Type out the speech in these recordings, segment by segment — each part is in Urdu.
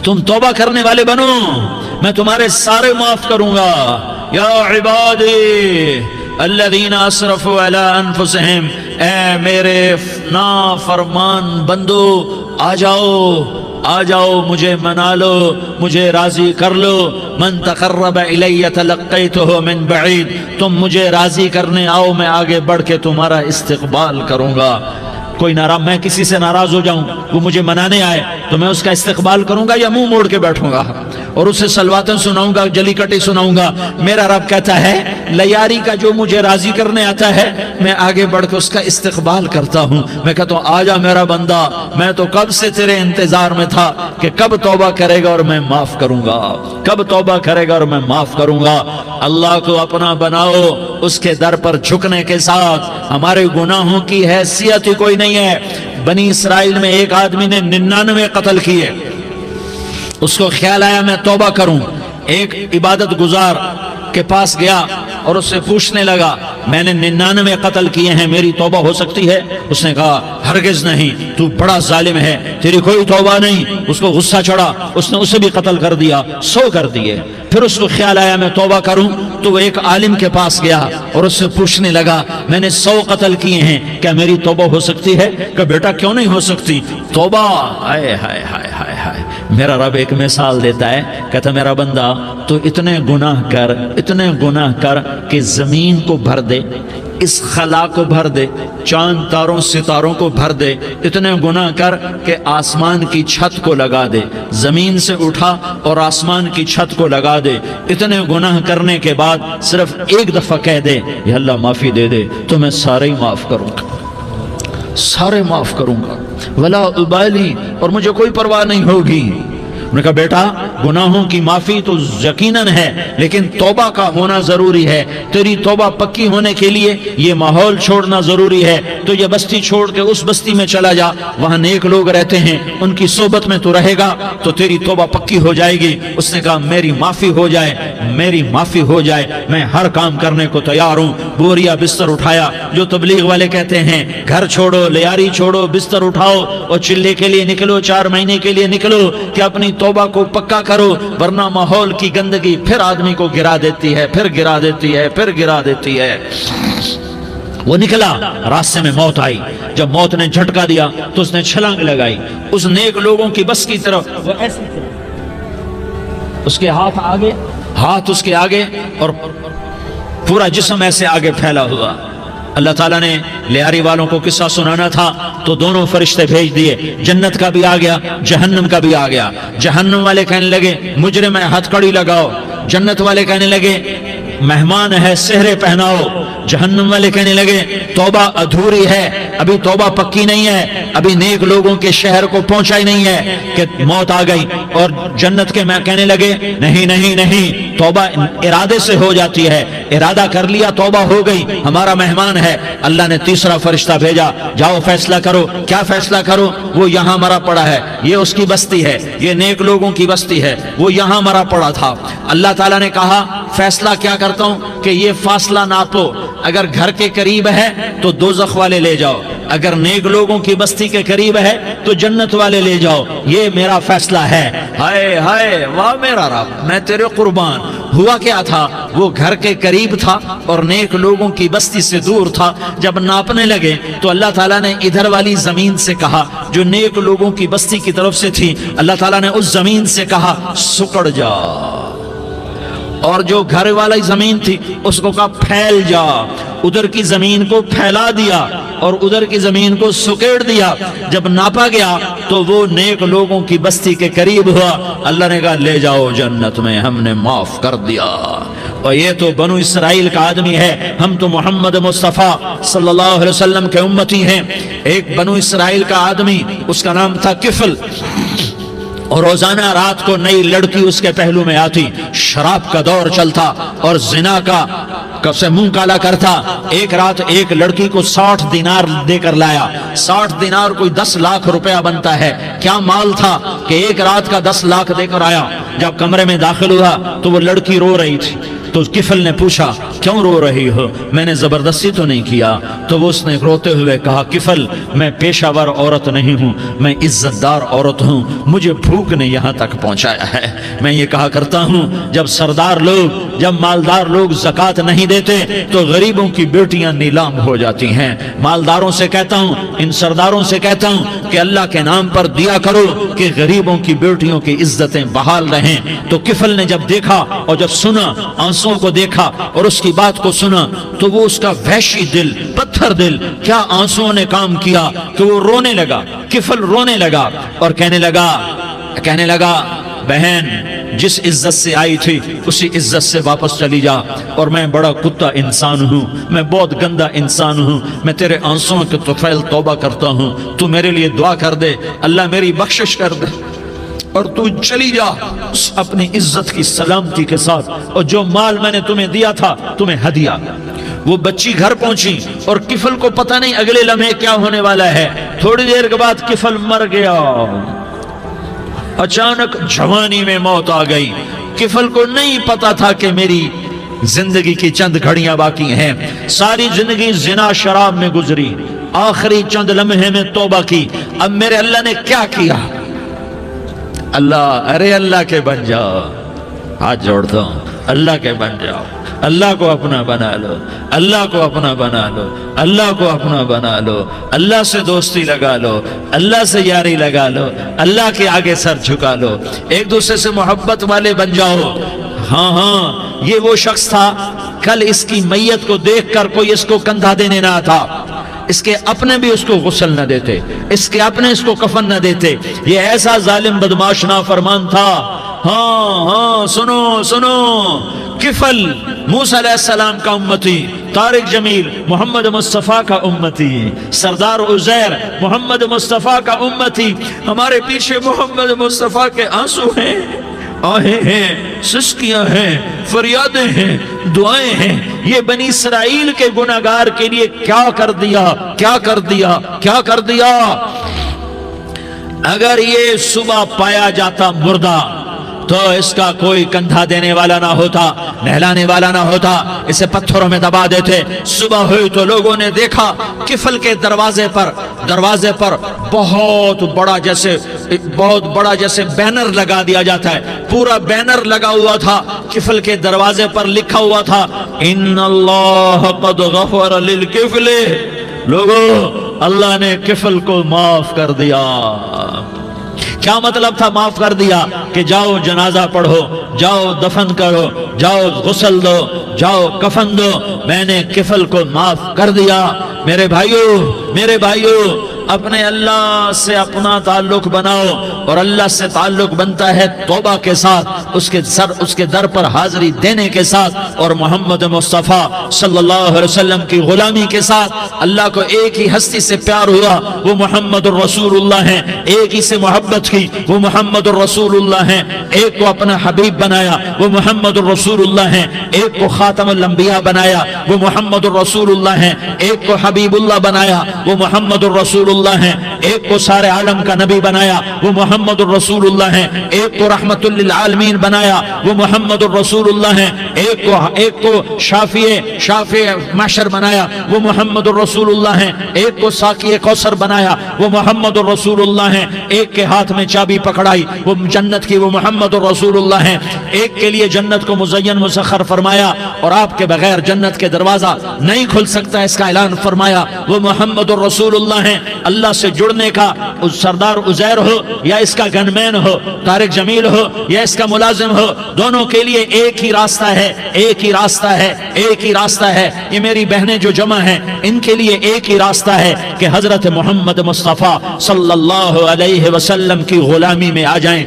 تم توبہ کرنے والے بنو، میں تمہارے سارے معاف کروں گا۔ یا عبادی الذین اسرفوا علی انفسہم، اے میرے نافرمان بندو آ جاؤ مجھے منا لو، مجھے راضی کر لو۔ من تقرب الی تلقیتہ من بعید، تم مجھے راضی کرنے آؤ، میں آگے بڑھ کے تمہارا استقبال کروں گا۔ کوئی ناراض، میں کسی سے ناراض ہو جاؤں، وہ مجھے منانے آئے تو میں اس کا استقبال کروں گا یا منہ موڑ کے بیٹھوں گا اور اسے سلواتیں سناؤں گا، جلی کٹی سناؤں گا؟ میرا رب کہتا ہے لیاری کا جو مجھے راضی کرنے آتا ہے میں آگے بڑھ کے اس کا استقبال کرتا ہوں۔ میں کہتا ہوں آجا میرا بندہ، میں تو کب سے تیرے انتظار میں تھا کہ کب توبہ کرے گا اور میں معاف کروں گا، کب توبہ کرے گا اور میں معاف کروں گا۔ اللہ کو اپنا بناؤ، اس کے در پر جھکنے کے ساتھ ہمارے گناہوں کی حیثیت ہی کوئی نہیں ہے۔ بنی اسرائیل میں ایک آدمی نے 99 قتل کیے، اس کو خیال آیا میں توبہ کروں، ایک عبادت گزار کے پاس گیا اور اس سے پوچھنے لگا میں نے 99 قتل کیے ہیں، میری توبہ ہو سکتی ہے؟ اس نے کہا ہرگز نہیں، تو بڑا ظالم ہے، تیری کوئی توبہ نہیں۔ اس کو غصہ چڑھا، اس نے اسے بھی قتل کر دیا، 100 کر دیے۔ پھر اس کو خیال آیا میں توبہ کروں تو وہ ایک عالم کے پاس گیا اور اس سے پوچھنے لگا میں نے 100 قتل کیے ہیں، کیا میری توبہ ہو سکتی ہے؟ کہ بیٹا کیوں نہیں ہو سکتی توبہ؟ ہائے ہائے ہائے ہائے ہائے، میرا رب ایک مثال دیتا ہے، کہتا میرا بندہ تو اتنے گناہ کر کہ زمین کو بھر دے، اس خلا کو بھر دے، چاند تاروں ستاروں کو بھر دے، اتنے گناہ کر کہ آسمان کی چھت کو لگا دے، زمین سے اٹھا اور آسمان کی چھت کو لگا دے۔ اتنے گناہ کرنے کے بعد صرف ایک دفعہ کہہ دے یا اللہ معافی دے دے تو میں سارے ہی معاف کروں گا، سارے معاف کروں گا، ولا ابالی، اور مجھے کوئی پرواہ نہیں ہوگی۔ انہوں نے کہا بیٹا گناہوں کی معافی تو یقیناً ہے لیکن توبہ کا ہونا ضروری ہے، تیری توبہ پکی ہونے کے لیے یہ ماحول چھوڑنا ضروری ہے۔ تو یہ بستی چھوڑ کے اس بستی میں چلا جا، وہاں نیک لوگ رہتے ہیں، ان کی صحبت میں تو رہے گا تو تیری توبہ پکی ہو جائے گی۔ اس نے کہا میری معافی ہو جائے، میری معافی ہو جائے، میں ہر کام کرنے کو تیار ہوں۔ بوریا بستر اٹھایا، جو تبلیغ والے کہتے ہیں گھر چھوڑو، لیاری چھوڑو، بستر اٹھاؤ اور چلے کے لیے نکلو، 4 مہینے کے لیے نکلو کہ اپنی توبہ کو پکا کرو، ورنہ ماحول کی گندگی پھر آدمی کو گرا دیتی ہے، پھر گرا دیتی ہے، پھر گرا دیتی ہے۔ وہ نکلا، راستے میں موت آئی، جب موت نے جھٹکا دیا تو اس نے چھلانگ لگائی اس نیک لوگوں کی بس کی طرف، وہ ایسے اس کے ہاتھ اس کے آگے اور پورا جسم ایسے آگے پھیلا ہوا۔ اللہ تعالیٰ نے لیاری والوں کو قصہ سنانا تھا تو دونوں فرشتے بھیج دیے، جنت کا بھی آ گیا، جہنم کا بھی آ گیا۔ جہنم والے کہنے لگے مجرم ہے ہتھ کڑی لگاؤ، جنت والے کہنے لگے مہمان ہے سہرے پہناؤ۔ جہنم والے کہنے لگے توبہ ادھوری ہے، ابھی توبہ پکی نہیں ہے، ابھی نیک لوگوں کے شہر کو پہنچا ہی نہیں ہے کہ موت آ گئی۔ اور جنت کے میں کہنے لگے نہیں نہیں نہیں، توبہ ارادے سے ہو جاتی ہے، ارادہ کر لیا توبہ ہو گئی، ہمارا مہمان ہے۔ اللہ نے تیسرا فرشتہ بھیجا، جاؤ فیصلہ کرو۔ کیا فیصلہ کرو؟ وہ یہاں مرا پڑا ہے، یہ اس کی بستی ہے، یہ نیک لوگوں کی بستی ہے، وہ یہاں مرا پڑا تھا۔ اللہ تعالیٰ نے کہا فیصلہ کیا کرتا ہوں کہ یہ فاصلہ ناپو، اگر گھر کے قریب ہے تو دوزخ والے لے جاؤ، اگر نیک لوگوں کی بستی کے قریب ہے تو جنت والے لے جاؤ، یہ میرا فیصلہ ہے۔ ہائے ہائے واہ میرا رب، میں تیرے قربان۔ ہوا کیا تھا؟ وہ گھر کے قریب تھا اور نیک لوگوں کی بستی سے دور تھا۔ جب ناپنے لگے تو اللہ تعالیٰ نے ادھر والی زمین سے کہا جو نیک لوگوں کی بستی کی طرف سے تھی، اللہ تعالیٰ نے اس زمین سے کہا سکڑ جا، اور جو گھر والی زمین تھی اس کو کہا پھیل جا۔ ادھر کی زمین کو پھیلا دیا اور ادھر کی زمین کو سکیڑ دیا۔ جب ناپا گیا تو وہ نیک لوگوں کی بستی کے قریب ہوا۔ اللہ نے کہا لے جاؤ جنت میں، ہم نے معاف کر دیا۔ اور یہ تو بنو اسرائیل کا آدمی ہے، ہم تو محمد مصطفیٰ صلی اللہ علیہ وسلم کے امتی ہیں۔ ایک بنو اسرائیل کا آدمی، اس کا نام تھا کفل، اور روزانہ رات کو نئی لڑکی اس کے پہلو میں آتی، شراب کا دور چلتا اور زنا کا سے منہ کالا کرتا۔ ایک رات ایک لڑکی کو 60 دینار دے کر لایا۔ 60 دینار کوئی 10 لاکھ روپیہ بنتا ہے۔ کیا مال تھا کہ ایک رات کا 10 لاکھ دے کر آیا۔ جب کمرے میں داخل ہوا تو وہ لڑکی رو رہی تھی، تو کفل نے پوچھا کیوں رو رہی ہو؟ میں نے زبردستی تو نہیں کیا۔ تو وہ اس نے روتے ہوئے کہا کفل میں پیشہ ور عورت نہیں ہوں، میں عزت دار عورت ہوں، مجھے بھوک نے یہاں تک پہنچایا ہے۔ میں یہ کہا کرتا ہوں جب سردار لوگ، جب مالدار لوگ زکوٰۃ نہیں دیتے تو غریبوں کی بیٹیاں نیلام ہو جاتی ہیں۔ مالداروں سے کہتا ہوں، ان سرداروں سے کہتا ہوں کہ اللہ کے نام پر دیا کرو کہ غریبوں کی بیٹیوں کی عزتیں بحال رہیں۔ تو کفل نے جب دیکھا اور جب سنا، آنسوں کو دیکھا اور اس کی بات کو سنا، تو وہ اس کا وحشی دل، پتھر دل، کیا آنسوں نے کام کیا کہ وہ رونے لگا۔ کفل رونے لگا اور کہنے لگا بہن جس عزت سے آئی تھی اسی عزت سے واپس چلی جا، اور میں بڑا کتا انسان ہوں، میں بہت گندا انسان ہوں، میں تیرے آنسوں کے طفیل توبہ کرتا ہوں، تو میرے لیے دعا کر دے، اللہ میری بخشش کر دے، اور تو چلی جا اپنی عزت کی سلامتی کے ساتھ، اور جو مال میں نے تمہیں دیا تھا تمہیں ہدیہ۔ وہ بچی گھر پہنچی اور کفل کو پتہ نہیں اگلے لمحے کیا ہونے والا ہے۔ تھوڑی دیر کے بعد کفل مر گیا، اچانک جوانی میں موت آ گئی۔ کفل کو نہیں پتا تھا کہ میری زندگی کی چند گھڑیاں باقی ہیں، ساری زندگی زنا شراب میں گزری، آخری چند لمحے میں توبہ کی، اب میرے اللہ نے کیا کیا؟ اللہ کے بن جاؤ، ہاتھ جوڑتا ہوں، اللہ کے بن جاؤ، اللہ کو اپنا بنا لو، اللہ کو اپنا بنا لو، اللہ کو اپنا بنا لو، اللہ سے دوستی لگا لو، اللہ سے یاری لگا لو، اللہ کے آگے سر جھکا لو، ایک دوسرے سے محبت والے بن جاؤ۔ ہاں یہ وہ شخص تھا، کل اس کی میت کو دیکھ کر کوئی اس کو کندھا دینے نہ تھا، اس کے اپنے بھی اس کو غسل نہ دیتے، اس کے اپنے اس کو کفن نہ دیتے، یہ ایسا ظالم بدماش نافرمان تھا۔ ہاں سنو، کفل موسیٰ علیہ السلام کا امتی، طارق جمیل محمد مصطفیٰ کا امتی، سردار عزیر محمد مصطفیٰ کا امتی، ہمارے پیچھے محمد مصطفیٰ کے آنسو ہیں، آہیں ہیں، سسکیاں ہیں، فریادیں ہیں، دعائیں ہیں۔ یہ بنی اسرائیل کے گناہگار کے لیے کیا کر دیا۔ اگر یہ صبح پایا جاتا مردہ تو اس کا کوئی کندھا دینے والا نہ ہوتا، نہلانے والا نہ ہوتا، اسے پتھروں میں دبا دیتے۔ صبح ہوئی تو لوگوں نے دیکھا کفل کے دروازے پر بہت بڑا جیسے بینر لگا دیا جاتا ہے، پورا بینر لگا ہوا تھا، کفل کے دروازے پر لکھا ہوا تھا ان اللہ قد غفر للکفل، لوگو اللہ نے کفل کو معاف کر دیا۔ کیا مطلب تھا معاف کر دیا؟ کہ جاؤ جنازہ پڑھو، جاؤ دفن کرو، جاؤ غسل دو، جاؤ کفن دو، میں نے کفل کو معاف کر دیا۔ میرے بھائیو اپنے اللہ سے اپنا تعلق بناؤ، اور اللہ سے تعلق بنتا ہے توبہ کے ساتھ، اس کے در پر حاضری دینے کے ساتھ، اور محمد مصطفیٰ صلی اللہ علیہ وسلم کی غلامی کے ساتھ۔ اللہ کو ایک ہی ہستی سے پیار ہوا، وہ محمد الرسول اللہ ہیں، ایک ہی سے محبت کی، وہ محمد الرسول اللہ ہیں، ایک کو اپنا حبیب بنایا، وہ محمد الرسول اللہ ہیں، ایک کو خاتم الانبیاء بنایا، وہ محمد الرسول اللہ ہیں، ایک کو حبیب اللہ بنایا، وہ محمد الرسول اللہ ہیں، ایک کو سارے عالم کا نبی بنایا، وہ محمد الرسول اللہ ہیں، ایک کو رحمت للعالمین بنایا، وہ محمد الرسول اللہ ہیں، ایک کو شافع محشر بنایا، وہ محمد الرسول اللہ ہیں، ایک کو ساقی کوثر بنایا، وہ محمد الرسول اللہ ہیں، ایک کے ہاتھ میں چابی پکڑائی وہ جنت کی، وہ محمد الرسول اللہ ہیں، ایک کے لیے جنت کو مزین مسخر فرمایا، اور آپ کے بغیر جنت کے دروازہ نہیں کھل سکتا اس کا اعلان فرمایا، وہ محمد الرسول اللہ ہیں۔ اللہ سے جڑنے کا سردار عزیر ہو یا اس کا گنمین ہو، طارق جمیل ہو یا اس کا ملازم ہو، دونوں کے لیے ایک ہی راستہ ہے۔ یہ میری بہنیں جو جمع ہیں ان کے لیے ایک ہی راستہ ہے کہ حضرت محمد مصطفیٰ صلی اللہ علیہ وسلم کی غلامی میں آ جائیں،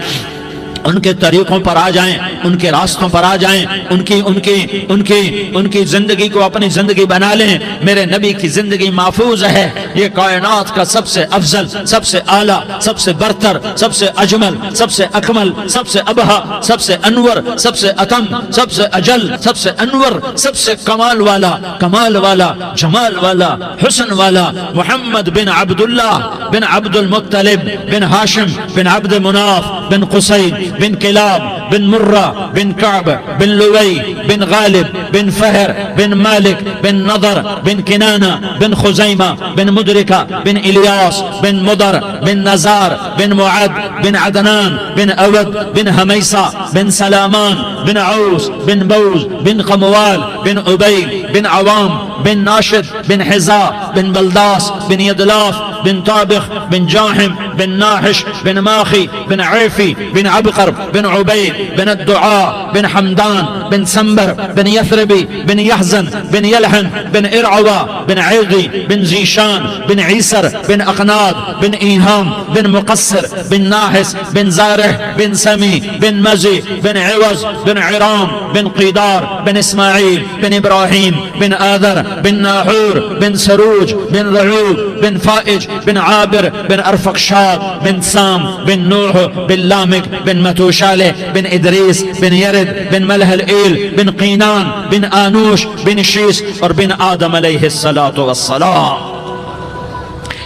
ان کے طریقوں پر آ جائیں، ان کے راستوں پر آ جائیں، ان کی زندگی کو اپنی زندگی بنا لیں۔ میرے نبی کی زندگی محفوظ ہے، یہ کائنات کا سب سے افضل، سب سے اعلیٰ، سب سے برتر، سب سے اجمل، سب سے اکمل، سب سے ابہا، سب سے انور، سب سے اتم، سب سے اجل، سب سے انور، سب سے کمال والا، جمال والا، حسن والا، محمد بن عبداللہ بن عبد المطلب بن ہاشم بن عبد مناف بن قصی بن کلاب بن مرہ بن کعب بن لوی بن غالب بن فہر بن مالک بن نضر بن کنانہ بن خزیمہ بن مدرکہ بن الیاس بن مدر بن نزار بن معد بن عدنان بن اود بن حمیسہ بن سلامان بن عوس بن بوز بن قموال بن عبید بن عوام بن ناشد بن حزا بن بلداس بن یدلاف بن طابخ بن جاحم بن ناحش بن ماخی بن عیفی بن عبقر بن عبید بن الدعاء بن حمدان بن سنبر بن یثربی بن یحزن بن یلحن بن ارعوہ بن عیغی بن زیشان بن عیسر بن اقناد بن ایہام بن مقصر بن ناحس بن زارح بن سمی بن مزی بن عوض بن عرام بن قیدار بن اسماعیل بن ابراہیم بن آذر بن ناحور بن سروج بن رعوب بن فائج بن عابر بن ارفقشاد بن سام بن نوح بن لامک بن متوشالہ بن ادریس بن یرد بن ملح الایل بن قینان بن آنوش بن شیس اور بن آدم علیہ السلام۔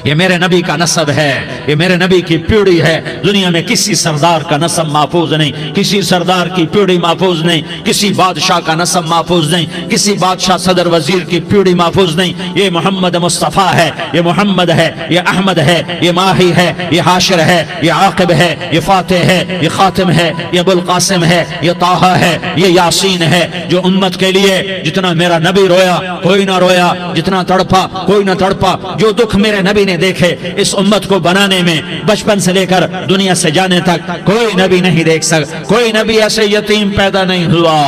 یہ میرے نبی کا نسب ہے، یہ میرے نبی کی پیڑھی ہے۔ دنیا میں کسی سردار کا نسب محفوظ نہیں، کسی سردار کی پیڑھی محفوظ نہیں، کسی بادشاہ کا نسب محفوظ نہیں، کسی بادشاہ صدر وزیر کی پیڑھی محفوظ نہیں۔ یہ محمد مصطفیٰ ہے، یہ محمد ہے، یہ احمد ہے، یہ ماہی ہے، یہ حاشر ہے، یہ عاقب ہے، یہ فاتح ہے، یہ خاتم ہے، یہ ابو القاسم ہے، یہ طٰہٰ ہے، یہ یاسین ہے۔ جو امت کے لیے جتنا میرا نبی رویا کوئی نہ رویا، جتنا تڑپا کوئی نہ تڑپا، جو دکھ میرے نبی نے دیکھے اس امت کو بنانے میں، بچپن سے لے کر دنیا سے جانے تک کوئی نبی نہیں دیکھ سکتا۔ کوئی نبی ایسے یتیم پیدا نہیں ہوا،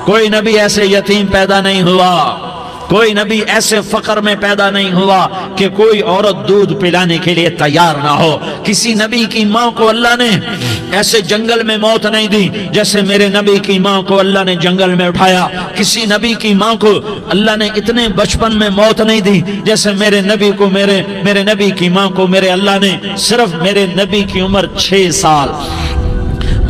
کوئی نبی ایسے یتیم پیدا نہیں ہوا، کوئی نبی ایسے فقر میں پیدا نہیں ہوا کہ کوئی عورت دودھ پلانے کے لیے تیار نہ ہو۔ کسی نبی کی ماں کو اللہ نے ایسے جنگل میں موت نہیں دی جیسے میرے نبی کی ماں کو اللہ نے جنگل میں اٹھایا۔ کسی نبی کی ماں کو اللہ نے اتنے بچپن میں موت نہیں دی جیسے میرے نبی کو میرے نبی کی ماں کو میرے اللہ نے صرف میرے نبی کی عمر 6 سال،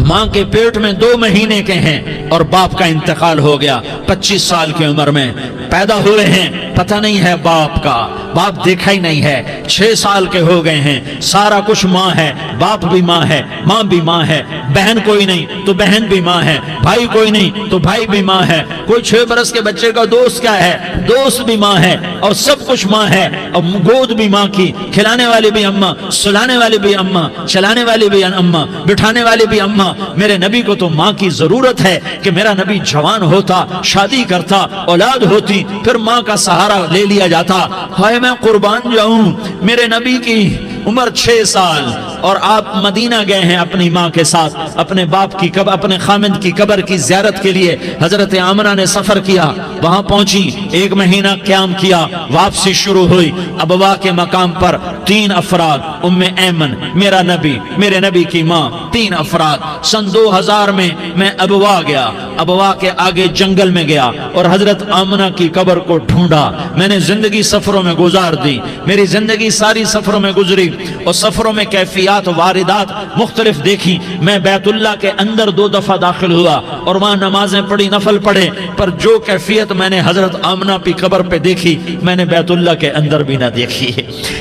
ماں کے پیٹ میں 2 مہینے کے ہیں اور باپ کا انتقال ہو گیا 25 سال کی عمر میں پیدا ہوئے ہیں، پتہ نہیں ہے باپ کا، باپ دیکھا ہی نہیں ہے، 6 سال کے ہو گئے ہیں، سارا کچھ ماں ہے، باپ بھی ماں ہے، ماں بھی ماں ہے، بہن کوئی نہیں تو بہن بھی ماں ہے، بھائی کوئی نہیں تو بھائی بھی ماں ہے، کوئی 6 برس کے بچے کا دوست کیا ہے، دوست بھی ماں ہے، اور سب کچھ ماں ہے، اور گود بھی ماں کی، کھلانے والی بھی اماں، سلانے والی بھی اماں، چلانے والی بھی اماں، بٹھانے والی بھی اماں۔ میرے نبی کو تو ماں کی ضرورت ہے کہ میرا نبی جوان ہوتا، شادی کرتا، اولاد ہوتی، پھر ماں کا سہارا لے لیا جاتا۔ ہائے میں قربان جاؤں، میرے نبی کی عمر 6 سال اور آپ مدینہ گئے ہیں اپنی ماں کے ساتھ، اپنے باپ کی اپنے خامند کی قبر کی زیارت کے لیے حضرت آمنہ نے سفر کیا، وہاں پہنچی، 1 مہینہ قیام کیا، واپسی شروع ہوئی۔ ابوا کے مقام پر 3 افراد، ام ایمن، میرا نبی، میرے نبی کی ماں، 3 افراد۔ سن 2000 میں میں ابوا گیا، ابوا کے آگے جنگل میں گیا اور حضرت آمنہ کی قبر کو ڈھونڈا۔ میں نے زندگی سفروں میں گزار دی، میری زندگی ساری سفروں میں گزری، اور سفروں میں کیفیات واردات مختلف دیکھی۔ میں بیت اللہ کے اندر 2 دفعہ داخل ہوا اور وہاں نمازیں پڑھی، نفل پڑھے، پر جو کیفیت میں نے حضرت آمنہ کی قبر پہ دیکھی میں نے بیت اللہ کے اندر بھی نہ دیکھی،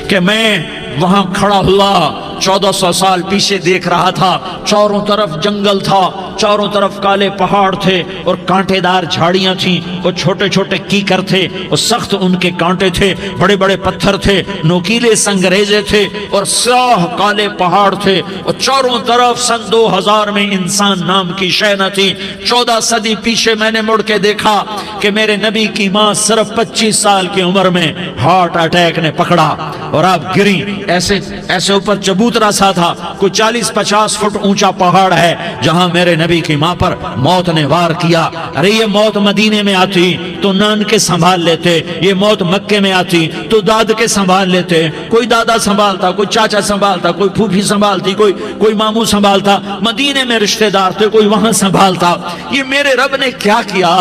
کہ میں وہاں کھڑا ہوا 1400 سال پیچھے دیکھ رہا تھا، چاروں طرف جنگل تھا، چاروں طرف کالے پہاڑ تھے اور کانٹے دار جھاڑیاں تھیں، اور چھوٹے چھوٹے کیکر تھے اور سخت ان کے کانٹے تھے، بڑے بڑے پتھر تھے، نوکیلے سنگریزے تھے اور سیاہ کالے پہاڑ تھے، اور چاروں طرف سن 2000 میں انسان نام کی شے نہ تھی۔ 14 صدی پیچھے میں نے مڑ کے دیکھا کہ میرے نبی کی ماں صرف 25 سال کی عمر میں ہارٹ اٹیک نے پکڑا اور آپ گری، ایسے اوپر چبوترا سا تھا، کوئی 40-50 فٹ اونچا پہاڑ ہے جہاں میرے نبی کی ماں پر موت نے وار کیا۔ ارے یہ موت مدینے میں آتی تو نان کے سنبھال لیتے، یہ موت مکے میں آتی تو داد کے سنبھال لیتے، کوئی دادا سنبھالتا، کوئی چاچا سنبھالتا، کوئی پھوپھی سنبھالتی، کوئی ماموں سنبھالتا، مدینے میں رشتہ دار تھے کوئی وہاں سنبھالتا۔ یہ میرے رب نے کیا کیا؟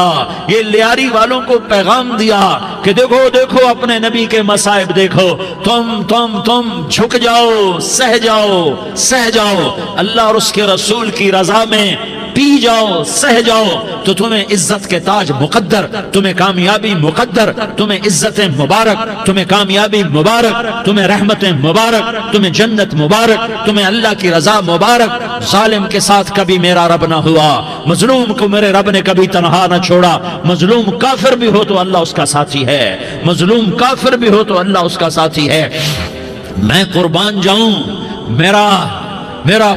یہ لیاری والوں کو پیغام دیا کہ دیکھو دیکھو اپنے نبی کے مصائب دیکھو، تم جھک جاؤ، سہ جاؤ، اللہ اور اس کے رسول کی رضا میں پی جاؤ سہ جاؤ تو تمہیں عزت کے تاج مقدر، تمہیں کامیابی مقدر، تمہیں عزت مبارک، تمہیں کامیابی مبارک، تمہیں رحمت مبارک، تمہیں جنت مبارک، تمہیں اللہ کی رضا مبارک۔ ظالم کے ساتھ کبھی میرا رب نہ ہوا، مظلوم کو میرے رب نے کبھی تنہا نہ چھوڑا۔ مظلوم کافر بھی ہو تو اللہ اس کا ساتھی ہے، مظلوم کافر بھی ہو تو اللہ اس کا ساتھی ہے۔ میں قربان جاؤں، میرا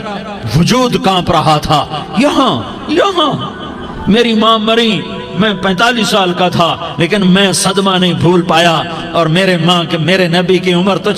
وجود کانپ رہا تھا۔ یہاں میری ماں مری، میں 45 سال کا تھا، لیکن میں صدمہ نہیں بھول پایا۔ اور میرے نبی کی عمر تو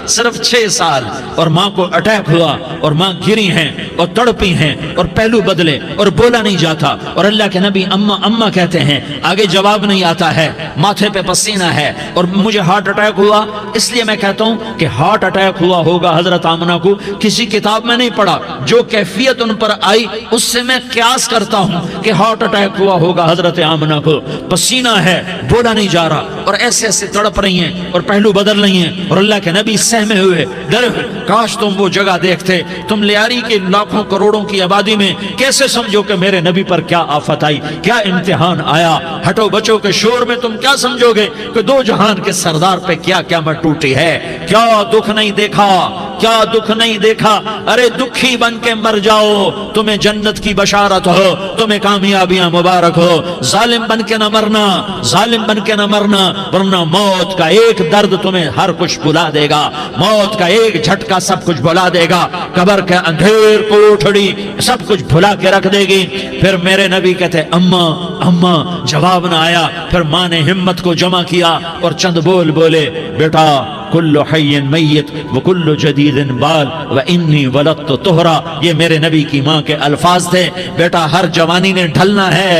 صرف 6 سال، اور ماں کو اٹیک ہوا اور ماں گری ہیں اور تڑپی ہیں اور پہلو بدلے اور بولا نہیں جاتا، اور اللہ کے نبی اماں اماں کہتے ہیں، آگے جواب نہیں آتا ہے، ماتھے پہ پسینہ ہے، اور مجھے ہارٹ اٹیک ہوا۔ اس لیے میں کہتا ہوں کہ ہارٹ اٹیک ہوا ہوگا حضرت آمنہ کو، کسی کتاب میں نہیں پڑھا، جو کیفیت ان پر آئی اس سے میں قیاس کرتا ہوں کہ ہارٹ اٹیک ہوا ہوگا حضرت آمنہ کو۔ پسینہ ہے، بولا نہیں جا رہا، اور ایسے ایسے تڑپ رہی ہیں اور پہلو بدل رہی ہیں، اور اللہ کے نبی سہمے ہوئے ڈرے ہوئے۔ کاش تم وہ جگہ دیکھتے، تم لیاری کے لاکھوں کروڑوں کی آبادی میں کیسے سمجھو کہ میرے نبی پر کیا آفت آئی، کیا امتحان آیا۔ ہٹو بچوں کے شور میں تم کیا سمجھو گے کہ دو جہان کے سردار پہ کیا قیامت ٹوٹی ہے۔ کیا دکھ نہیں دیکھا، کیا دکھ نہیں دیکھا۔ ارے دکھی بن کے مر جاؤ، تمہیں جنت کی بشارت ہو، تمہیں کامیابیاں مبارک ہو۔ ظالم بن کے نہ مرنا، ظالم بن کے نہ مرنا، ورنہ موت کا ایک درد تمہیں ہر کچھ بلا دے گا، موت کا ایک جھٹکا سب کچھ بھلا دے گا، قبر کے اندھیر کوٹھڑی سب کچھ بھلا کے رکھ دے گی۔ پھر میرے نبی کہتے اماں اماں، جواب نہ آیا۔ پھر ماں نے ہمت کو جمع کیا اور چند بول بولے، بیٹا کل حی میت وکل جدید بال وانی ولدت طہرا۔ یہ میرے نبی کی ماں کے الفاظ تھے، بیٹا ہر جوانی نے ڈھلنا ہے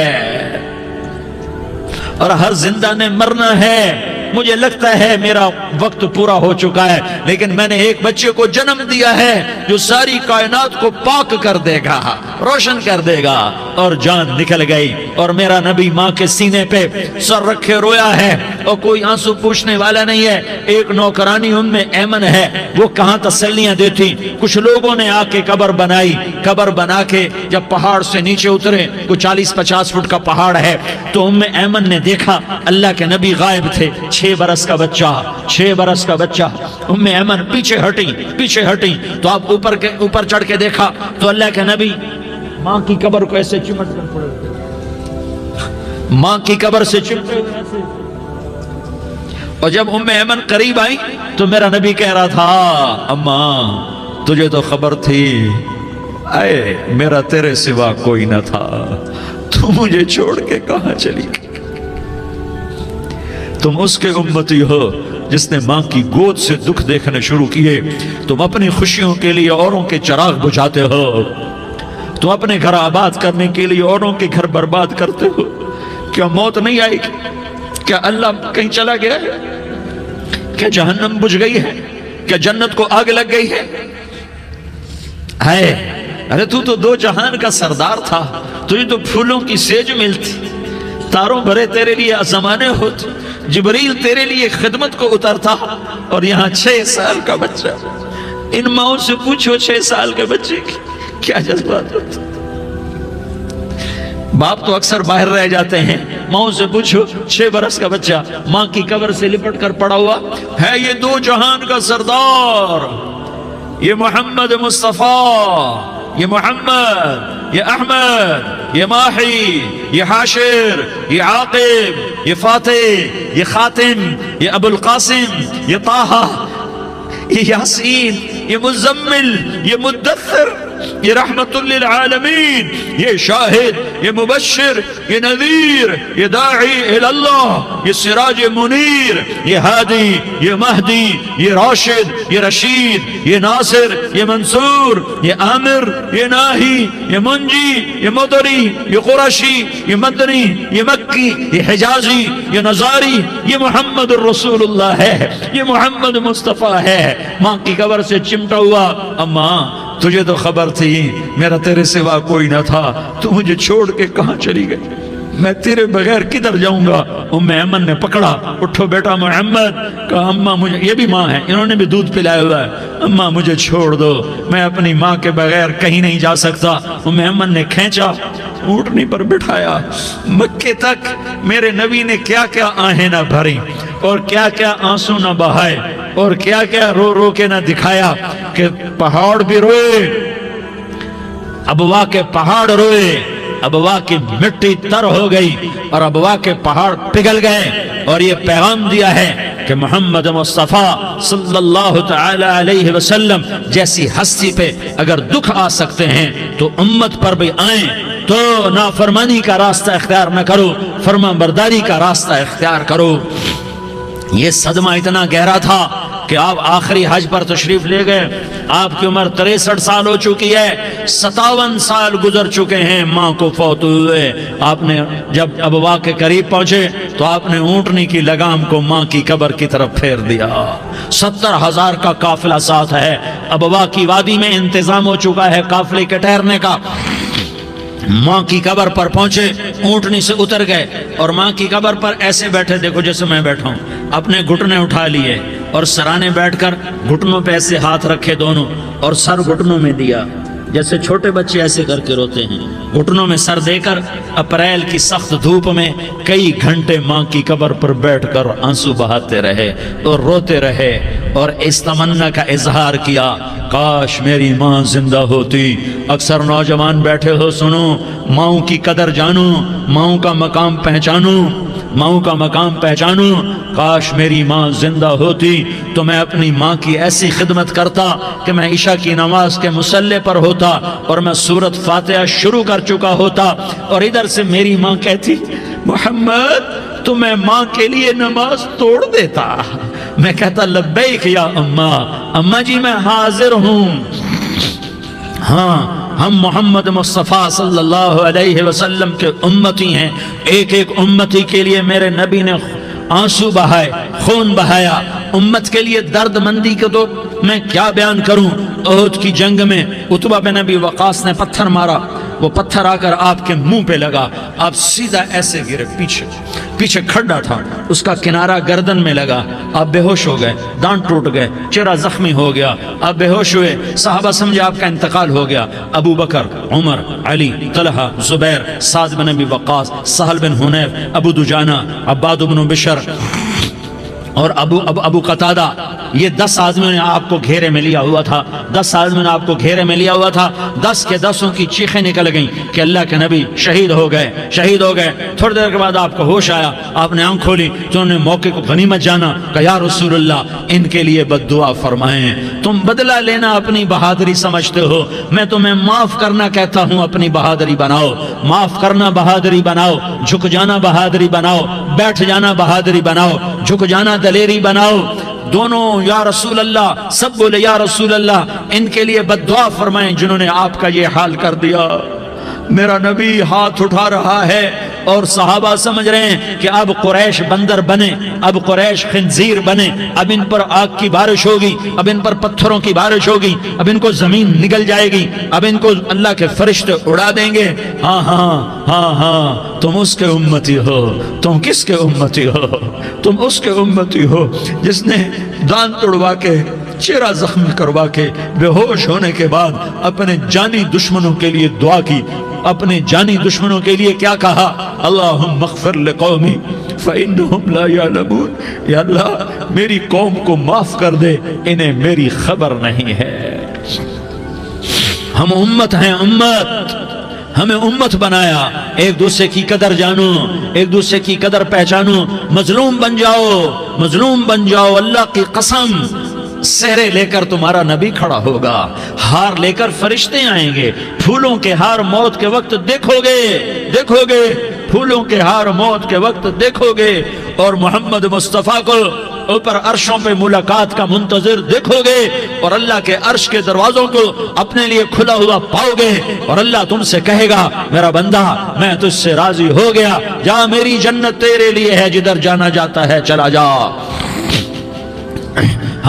اور ہر زندہ نے مرنا ہے۔ مجھے لگتا ہے میرا وقت پورا ہو چکا ہے، لیکن میں نے ایک بچے کو جنم دیا ہے جو ساری کائنات کو پاک کر دے گا، روشن کر دے گا۔ اور جان نکل گئی، اور میرا نبی ماں کے سینے پہ سر رکھے رویا ہے، اور کوئی آنسو پوچھنے والا نہیں ہے۔ ایک نوکرانی ام ایمن ہے، وہ کہاں تسلیاں دیتی۔ کچھ لوگوں نے آ کے قبر بنائی، قبر بنا کے جب پہاڑ سے نیچے اترے، کوئی 40-50 فٹ کا پہاڑ ہے، تو ام ایمن نے دیکھا اللہ کے نبی غائب تھے، 6 برس کا بچہ، 6 برس کا بچہ۔ ام ایمن پیچھے ہٹی تو آپ اوپر چڑھ کے دیکھا تو اللہ کے نبی ماں کی قبر کو ایسے چمٹ کر پڑے، ماں کی قبر سے چمٹے ہوئے ایسے۔ اور جب ام ایمن قریب آئی تو میرا نبی کہہ رہا تھا، اماں تجھے تو خبر تھی، اے میرا تیرے سوا کوئی نہ تھا، تو مجھے چھوڑ کے کہاں چلی گئی۔ تم اس کے امتی ہو جس نے ماں کی گود سے دکھ دیکھنے شروع کیے۔ تم اپنی خوشیوں کے لیے اوروں کے چراغ بجھاتے ہو، تم اپنے گھر آباد کرنے کے لیے اوروں کے گھر برباد کرتے ہو۔ کیا موت نہیں آئی؟ کیا اللہ کہیں چلا گیا ہے؟ کیا جہنم بجھ گئی ہے؟ کیا جنت کو آگ لگ گئی ہے؟ ارے تو 2 جہان کا سردار تھا، تجھے تو پھولوں کی سیج ملتی، تاروں بھرے تیرے لیے زمانے ہوتے، جبریل تیرے لیے خدمت کو اترتا، اور یہاں 6 سال کا بچہ۔ ان ماؤں سے پوچھو 6 سال کے بچے کی کیا جذبات ہوتے۔ باپ تو اکثر باہر رہ جاتے ہیں، ماؤں سے پوچھو 6 برس کا بچہ ماں کی قبر سے لپٹ کر پڑا ہوا ہے۔ یہ 2 جہان کا سردار، یہ محمد مصطفیٰ، یہ محمد، یہ احمد، یہ ماہی، یہ حاشر، یہ عاقب، یہ فاتح، یہ خاتم، یہ ابو القاسم، یہ طٰہٰ، یہ یاسین، یہ مزمل، یہ مدثر، یہ رحمت للعالمین، یہ شاہد، یہ مبشر، یہ نذیر، یہ داعی اللہ، یہ سراج منیر، یہ ہادی، یہ مہدی، یہ راشد، یہ رشید، یہ ناصر، یہ منصور، یہ عامر، یہ ناہی، یہ منجی، یہ مدری، یہ قرشی، یہ مدنی، یہ مکی، یہ حجازی، یہ نظاری، یہ محمد الرسول اللہ ہے، یہ محمد مصطفیٰ ہے۔ ماں کی قبر سے چمٹا ہوا، اماں تجھے تو خبر تھی میرا تیرے سوا کوئی نہ تھا، تو مجھے چھوڑ کے کہاں چلی گئی۔ میں تیرے بغیر کدھر جاؤں گا؟ ام ایمن نے پکڑا، اٹھو بیٹا محمد، کہا اماں مجھے، یہ بھی ماں ہے، انہوں نے بھی دودھ پلایا ہوا ہے، اماں مجھے چھوڑ دو، میں اپنی ماں کے بغیر کہیں نہیں جا سکتا۔ ام ایمن نے کھینچا، اونٹنی پر بٹھایا، مکے تک میرے نبی نے کیا کیا آہیں نہ بھری اور کیا کیا آنسو نہ بہائے اور کیا کیا رو رو کے نہ دکھایا کہ پہاڑ بھی روئے، ابوا کے پہاڑ روئے، ابوا کی مٹی تر ہو گئی اور ابوا کے پہاڑ پگھل گئے، اور یہ پیغام دیا ہے کہ محمد مصطفیٰ صلی اللہ تعالی علیہ وسلم جیسی ہستی پہ اگر دکھ آ سکتے ہیں تو امت پر بھی آئیں، تو نافرمانی کا راستہ اختیار نہ کرو، فرما برداری کا راستہ اختیار کرو۔ یہ صدمہ اتنا گہرا تھا کہ آپ آخری حج پر تشریف لے گئے، آپ کی عمر 63 سال ہو چکی ہے، 57 سال گزر چکے ہیں ماں کو فوت ہوئے۔ آپ نے جب ابوا کے قریب پہنچے تو آپ نے اونٹنی کی لگام کو ماں کی قبر کی طرف پھیر دیا۔ 70,000 کا قافلہ ساتھ ہے، ابوا کی وادی میں انتظام ہو چکا ہے قافلے کے ٹھہرنے کا۔ ماں کی قبر پر پہنچے، اونٹنی سے اتر گئے اور ماں کی قبر پر ایسے بیٹھے، دیکھو جیسے میں بیٹھا ہوں، اپنے گھٹنے اٹھا لیے اور سرانے بیٹھ کر گھٹنوں پہ ایسے ہاتھ رکھے دونوں اور سر گھٹنوں میں دیا، جیسے چھوٹے بچے ایسے کر کے روتے ہیں، گھٹنوں میں سر دے کر اپریل کی سخت دھوپ میں کئی گھنٹے ماں کی قبر پر بیٹھ کر آنسو بہاتے رہے اور روتے رہے اور اس تمنا کا اظہار کیا، کاش میری ماں زندہ ہوتی۔ اکثر نوجوان بیٹھے ہو، سنو، ماؤں کی قدر جانو، ماؤں کا مقام پہچانو، ماؤں کا مقام پہچانو۔ کاش میری ماں زندہ ہوتی تو میں اپنی ماں کی ایسی خدمت کرتا کہ میں عشاء کی نماز کے مصلی پر ہوتا اور میں سورۃ فاتحہ شروع کر چکا ہوتا، اور ادھر سے میری ماں کہتی محمد تو میں ماں کے لیے نماز توڑ دیتا، میں کہتا لبیک یا اماں، اماں جی میں حاضر ہوں۔ ہاں، ہم محمد مصطفیٰ صلی اللہ علیہ وسلم کے امتی ہیں، ایک ایک امتی کے لیے میرے نبی نے آنسو بہائے، خون بہایا، امت کے لیے درد مندی کو تو میں کیا بیان کروں۔ احد کی جنگ میں عتبہ بن ابی وقاص نے پتھر مارا، وہ پتھر آ کر آپ کے منہ پہ لگا، آپ سیدھا ایسے گرے، پیچھے کھڈا تھا، اس کا کنارہ گردن میں لگا، آپ بے ہوش ہو گئے، دانت ٹوٹ گئے، چہرہ زخمی ہو گیا، آپ بے ہوش ہوئے، صحابہ سمجھے آپ کا انتقال ہو گیا۔ ابو بکر، عمر، علی، طلحہ، زبیر، سعد بن ابی وقاص، سہل بن حنیف، ابو دجانہ، عباد بن بشر اور ابو قتادہ، یہ 10 آدمیوں نے آپ کو گھیرے میں لیا ہوا تھا، 10 آدمیوں نے آپ کو گھیرے میں لیا ہوا تھا، 10 کے 10 کی چیخیں نکل گئیں کہ اللہ کے نبی شہید ہو گئے۔ تھوڑی دیر کے بعد آپ کو ہوش آیا، آپ نے آنکھ کھولی تو انہوں نے موقع کو غنیمت جانا کہ یا رسول اللہ ان کے لیے بد دعا فرمائیں، تم بدلہ لینا اپنی بہادری سمجھتے ہو، میں تمہیں معاف کرنا کہتا ہوں، اپنی بہادری بناؤ، معاف کرنا بہادری بناؤ، جھک جانا بہادری بناؤ، بیٹھ جانا بہادری بناؤ، جھک جانا دلیری بناؤ۔ دونوں یا رسول اللہ، سب بولے یا رسول اللہ، ان کے لیے بد دعا فرمائیں جنہوں نے آپ کا یہ حال کر دیا۔ میرا نبی ہاتھ اٹھا رہا ہے اور صحابہ سمجھ رہے ہیں کہ اب قریش بندر بنے، اب قریش خنزیر بنے، اب ان پر آگ کی بارش ہوگی، اب ان پر پتھروں کی بارش ہوگی، اب ان کو زمین نگل جائے گی، اب ان کو اللہ کے فرشتے اڑا دیں گے۔ ہاں ہاں ہاں ہاں، تم اس کے امتی ہو، تم کس کے امتی ہو؟ تم اس کے امتی ہو جس نے دانت توڑوا کے، چہرہ زخمی کروا کے، بے ہوش ہونے کے بعد اپنے جانی دشمنوں کے لیے دعا کی، اپنے جانی دشمنوں کے لیے کیا کہا؟ اللہم اغفر لقومی فإنہم لا یعلمون، یا اللہ میری قوم کو معاف کر دے، انہیں میری خبر نہیں ہے۔ ہم امت ہیں، امت، ہمیں امت بنایا، ایک دوسرے کی قدر جانو، ایک دوسرے کی قدر پہچانو، مظلوم بن جاؤ، مظلوم بن جاؤ، اللہ کی قسم سہرے لے کر تمہارا نبی کھڑا ہوگا، ہار لے کر فرشتے آئیں گے، پھولوں کے ہار موت کے وقت دیکھو گے، پھولوں کے ہار موت کے وقت دیکھو گے، اور محمد مصطفیٰ کو اوپر عرشوں پہ ملاقات کا منتظر دیکھو گے، اور اللہ کے عرش کے دروازوں کو اپنے لیے کھلا ہوا پاؤ گے، اور اللہ تم سے کہے گا میرا بندہ میں تجھ سے راضی ہو گیا، جا میری جنت تیرے لیے ہے، جدھر جانا جاتا ہے چلا جا۔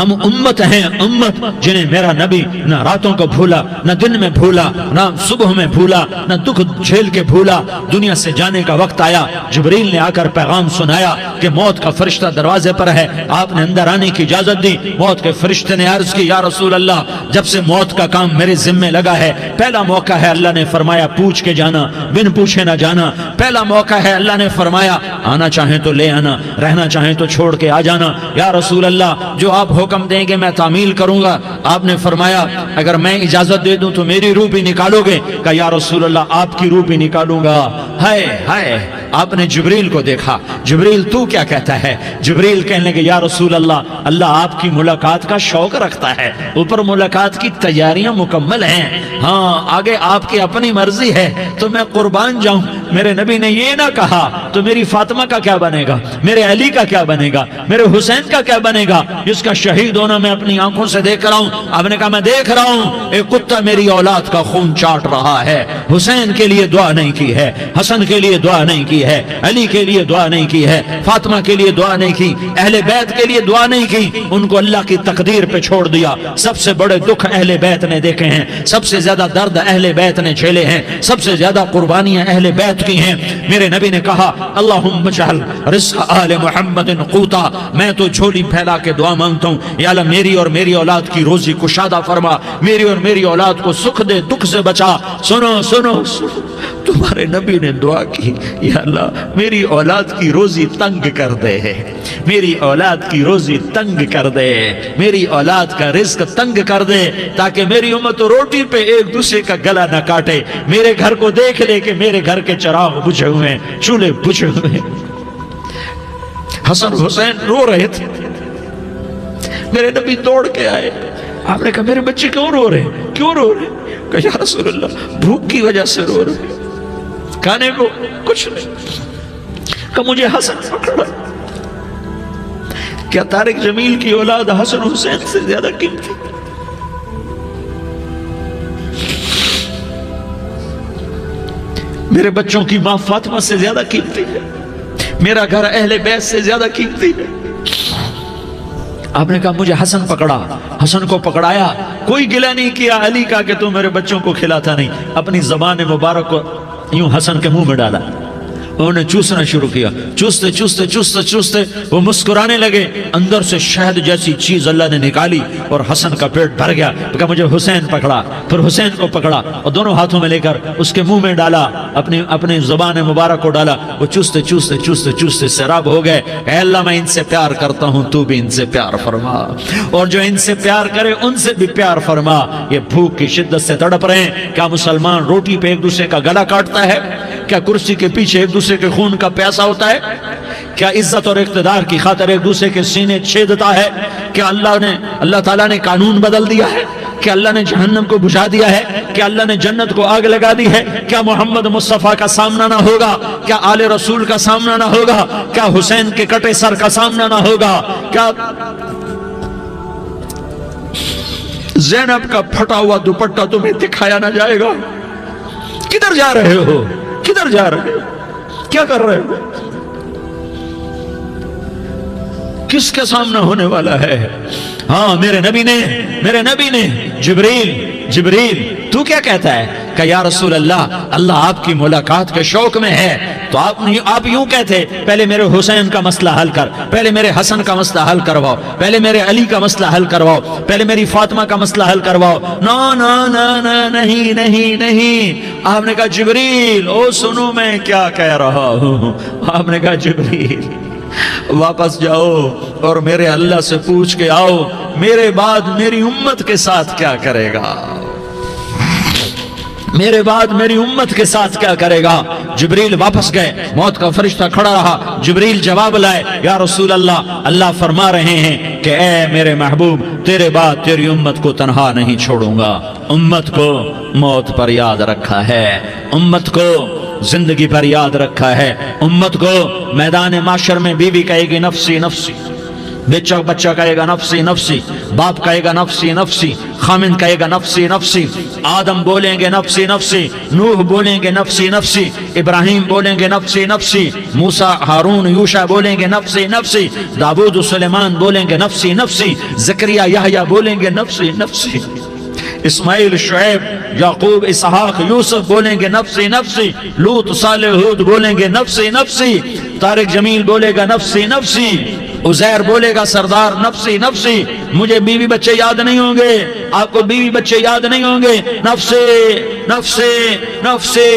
ہم امت ہیں، امت جنہیں میرا نبی نہ راتوں کو بھولا، نہ دن میں بھولا، نہ صبح میں بھولا، نہ دکھ جھیل کے بھولا۔ دنیا سے جانے کا وقت آیا، جبریل نے آ کر پیغام سنایا کہ موت کا فرشتہ دروازے پر ہے، آپ نے اندر آنے کی اجازت دی۔ موت کے فرشتے نے عرض کی، یا رسول اللہ، جب سے موت کا کام میرے ذمے لگا ہے، پہلا موقع ہے، اللہ نے فرمایا پوچھ کے جانا، بن پوچھے نہ جانا۔ پہلا موقع ہے، اللہ نے فرمایا آنا چاہیں تو لے آنا، رہنا چاہیں تو چھوڑ کے آ جانا۔ یا رسول اللہ، جو آپ حکم دیں گے میں تعمیل کروں گا۔ آپ نے فرمایا اگر میں اجازت دے دوں تو میری روح بھی نکالو گے؟ کہا یا رسول اللہ، آپ کی روح بھی نکالوں گا۔ ہائے ہائے، آپ نے جبریل کو دیکھا، جبریل تو کیا کہتا ہے؟ جبریل کہنے لگے یا رسول اللہ، اللہ آپ کی ملاقات کا شوق رکھتا ہے، اوپر ملاقات کی تیاریاں مکمل ہیں، ہاں آگے آپ کی اپنی مرضی ہے تو میں قربان جاؤں۔ میرے نبی نے یہ نہ کہا تو میری فاطمہ کا کیا بنے گا، میرے علی کا کیا بنے گا، میرے حسین کا کیا بنے گا، جس کا شہید ہونا میں اپنی آنکھوں سے دیکھ رہا ہوں۔ آپ نے کہا میں دیکھ رہا ہوں، ایک کتا میری اولاد کا خون چاٹ رہا ہے۔ حسین کے لیے دعا نہیں کی ہے، حسن کے لیے دعا نہیں کی ہے، علی کے لیے دعا نہیں کی ہے، فاطمہ کے لیے دعا نہیں کی، اہل بیت کے لیے دعا نہیں کی، ان کو اللہ کی تقدیر پہ چھوڑ دیا۔ سب سے بڑے دکھ اہل بیت نے دیکھے ہیں، سب سے زیادہ درد اہل بیت نے جھیلے ہیں، سب سے زیادہ قربانیاں اہل بیت کی ہیں۔ میرے نبی نے کہا اللہم اجعل رزق آل محمد قوتا، میں تو جھولی پھیلا کے دعا مانگتا ہوں، یا اللہ میری اور میری اولاد کی روزی کشادہ فرما، میری اور میری اولاد کو سکھ دے، دکھ سے بچا۔ سنو سنو سنو، تمہارے نبی نے دعا کی، یا اللہ میری اولاد کی روزی تنگ کر دے، میری اولاد کی روزی تنگ کر دے، میری اولاد کا رزق تنگ کر دے، تاکہ میری امت روٹی پہ ایک دوسرے کا گلا نہ کاٹے، میرے گھر کو دیکھ لے کہ میرے گھر کے چراغ بجھے ہوئے ہیں، چولہے بجھے ہوئے ہیں۔ حسن حسین رو رہے تھے، میرے نبی دوڑ کے آئے، آپ نے کہا میرے بچے کیوں رو رہے ہیں، کیوں رو رہے ہیں؟ کہا یا رسول اللہ بھوک کی وجہ سے رو رہے ہیں، کھانے کو کچھ نہیں۔ کہ مجھے حسن پکڑا۔ کیا طارق جمیل کی اولاد حسن حسین سے زیادہ قیمتی؟ میرے بچوں کی ماں فاطمہ سے زیادہ قیمتی ہے، میرا گھر اہل بیت سے زیادہ قیمتی ہے۔ آپ نے کہا مجھے حسن پکڑا، حسن کو پکڑایا، کوئی گلہ نہیں کیا علی کا کہ تو میرے بچوں کو کھلاتا نہیں، اپنی زبان مبارک کو یوں حسن کے منہ میں ڈالا، انہوں نے چوسنا شروع کیا، چوستے چوستے چوستے چوستے وہ مسکرانے لگے، اندر سے شہد جیسی چیز اللہ نے نکالی اور حسن کا پیٹ بھر گیا۔ کہا مجھے حسین پکڑا، پھر حسین کو پکڑا اور دونوں ہاتھوں میں لے کر اس کے منہ میں ڈالا، اپنی زبان مبارک کو ڈالا، وہ چوستے چوستے چوستے چوستے سیراب ہو گئے۔ اے اللہ میں ان سے پیار کرتا ہوں، تو بھی ان سے پیار فرما، اور جو ان سے پیار کرے ان سے بھی پیار فرما۔ یہ بھوک کی شدت سے تڑپ رہے ہیں، کیا مسلمان روٹی پہ ایک دوسرے کا گلا کاٹتا ہے؟ کیا کرسی کے پیچھے ایک دوسرے کے خون کا پیاسا ہوتا ہے؟ کیا عزت اور اقتدار کی خاطر ایک دوسرے کے سینے چھیدتا ہے؟ کیا اللہ تعالیٰ نے قانون بدل دیا ہے؟ کیا اللہ نے جہنم کو بجھا دیا ہے؟ کیا اللہ نے جنت کو آگ لگا دی ہے؟ کیا محمد مصطفیٰ کا سامنا نہ ہوگا؟ کیا آل رسول کا سامنا نہ ہوگا؟ کیا حسین کے کٹے سر کا سامنا نہ ہوگا؟ کیا زینب کا پھٹا ہوا دوپٹہ تمہیں دکھایا نہ جائے گا؟ کدھر جا رہے ہو؟ کدھر جا رہے ہو؟ کیا کر رہے ہو؟ کس کا سامنا ہونے والا ہے؟ ہاں میرے نبی نے جبریل تو کیا کہتا ہے؟ کہ یا رسول اللہ آپ کی ملاقات کے شوق میں ہے، تو آپ یوں کہتے پہلے میرے حسین کا مسئلہ حل کر، پہلے میرے حسن کا مسئلہ حل کرواؤ، پہلے میرے علی کا مسئلہ حل کرواؤ، پہلے میری فاطمہ کا مسئلہ حل کرواؤ۔ نہیں۔ آپ نے کہا جبریل او سنو میں کیا کہہ رہا ہوں۔ آپ نے کہا جبریل واپس جاؤ اور میرے اللہ سے پوچھ کے آؤ میرے بعد میری امت کے ساتھ کیا کرے گا، میرے بعد میری امت کے ساتھ کیا کرے گا۔ جبریل واپس گئے، موت کا فرشتہ کھڑا رہا، جبریل جواب لائے یا رسول اللہ فرما رہے ہیں کہ اے میرے محبوب تیرے بعد تیری امت کو تنہا نہیں چھوڑوں گا، امت کو موت پر یاد رکھا ہے، امت کو زندگی پر یاد رکھا ہے، امت کو میدان معاشر میں بیوی کہے گی نفسی نفسی، بچہ کہے گا نفسی نفسی، باپ کہے گا نفسی نفسی، خامن کہے گا نفسی نفسی، آدم بولیں گے نفسی نفسی، نوح بولیں گے نفسی نفسی، ابراہیم بولیں گے نفسی نفسی، موسیٰ ہارون یوشع بولیں گے نفسی نفسی، داؤد و سلیمان بولیں گے نفسی نفسی، زکریا یحییٰ بولیں گے نفسی نفسی، اسماعیل شعیب یعقوب اسحاق یوسف بولیں گے نفسی نفسی، لوط صالح ہود بولیں گے نفسی نفسی، طارق جمیل بولے گا نفسی نفسی، عزیر بولے گا سردار نفسی نفسی، مجھے بیوی بچے یاد نہیں ہوں گے، آپ کو بیوی بچے یاد نہیں ہوں گے، نفسی نفسی نفسی۔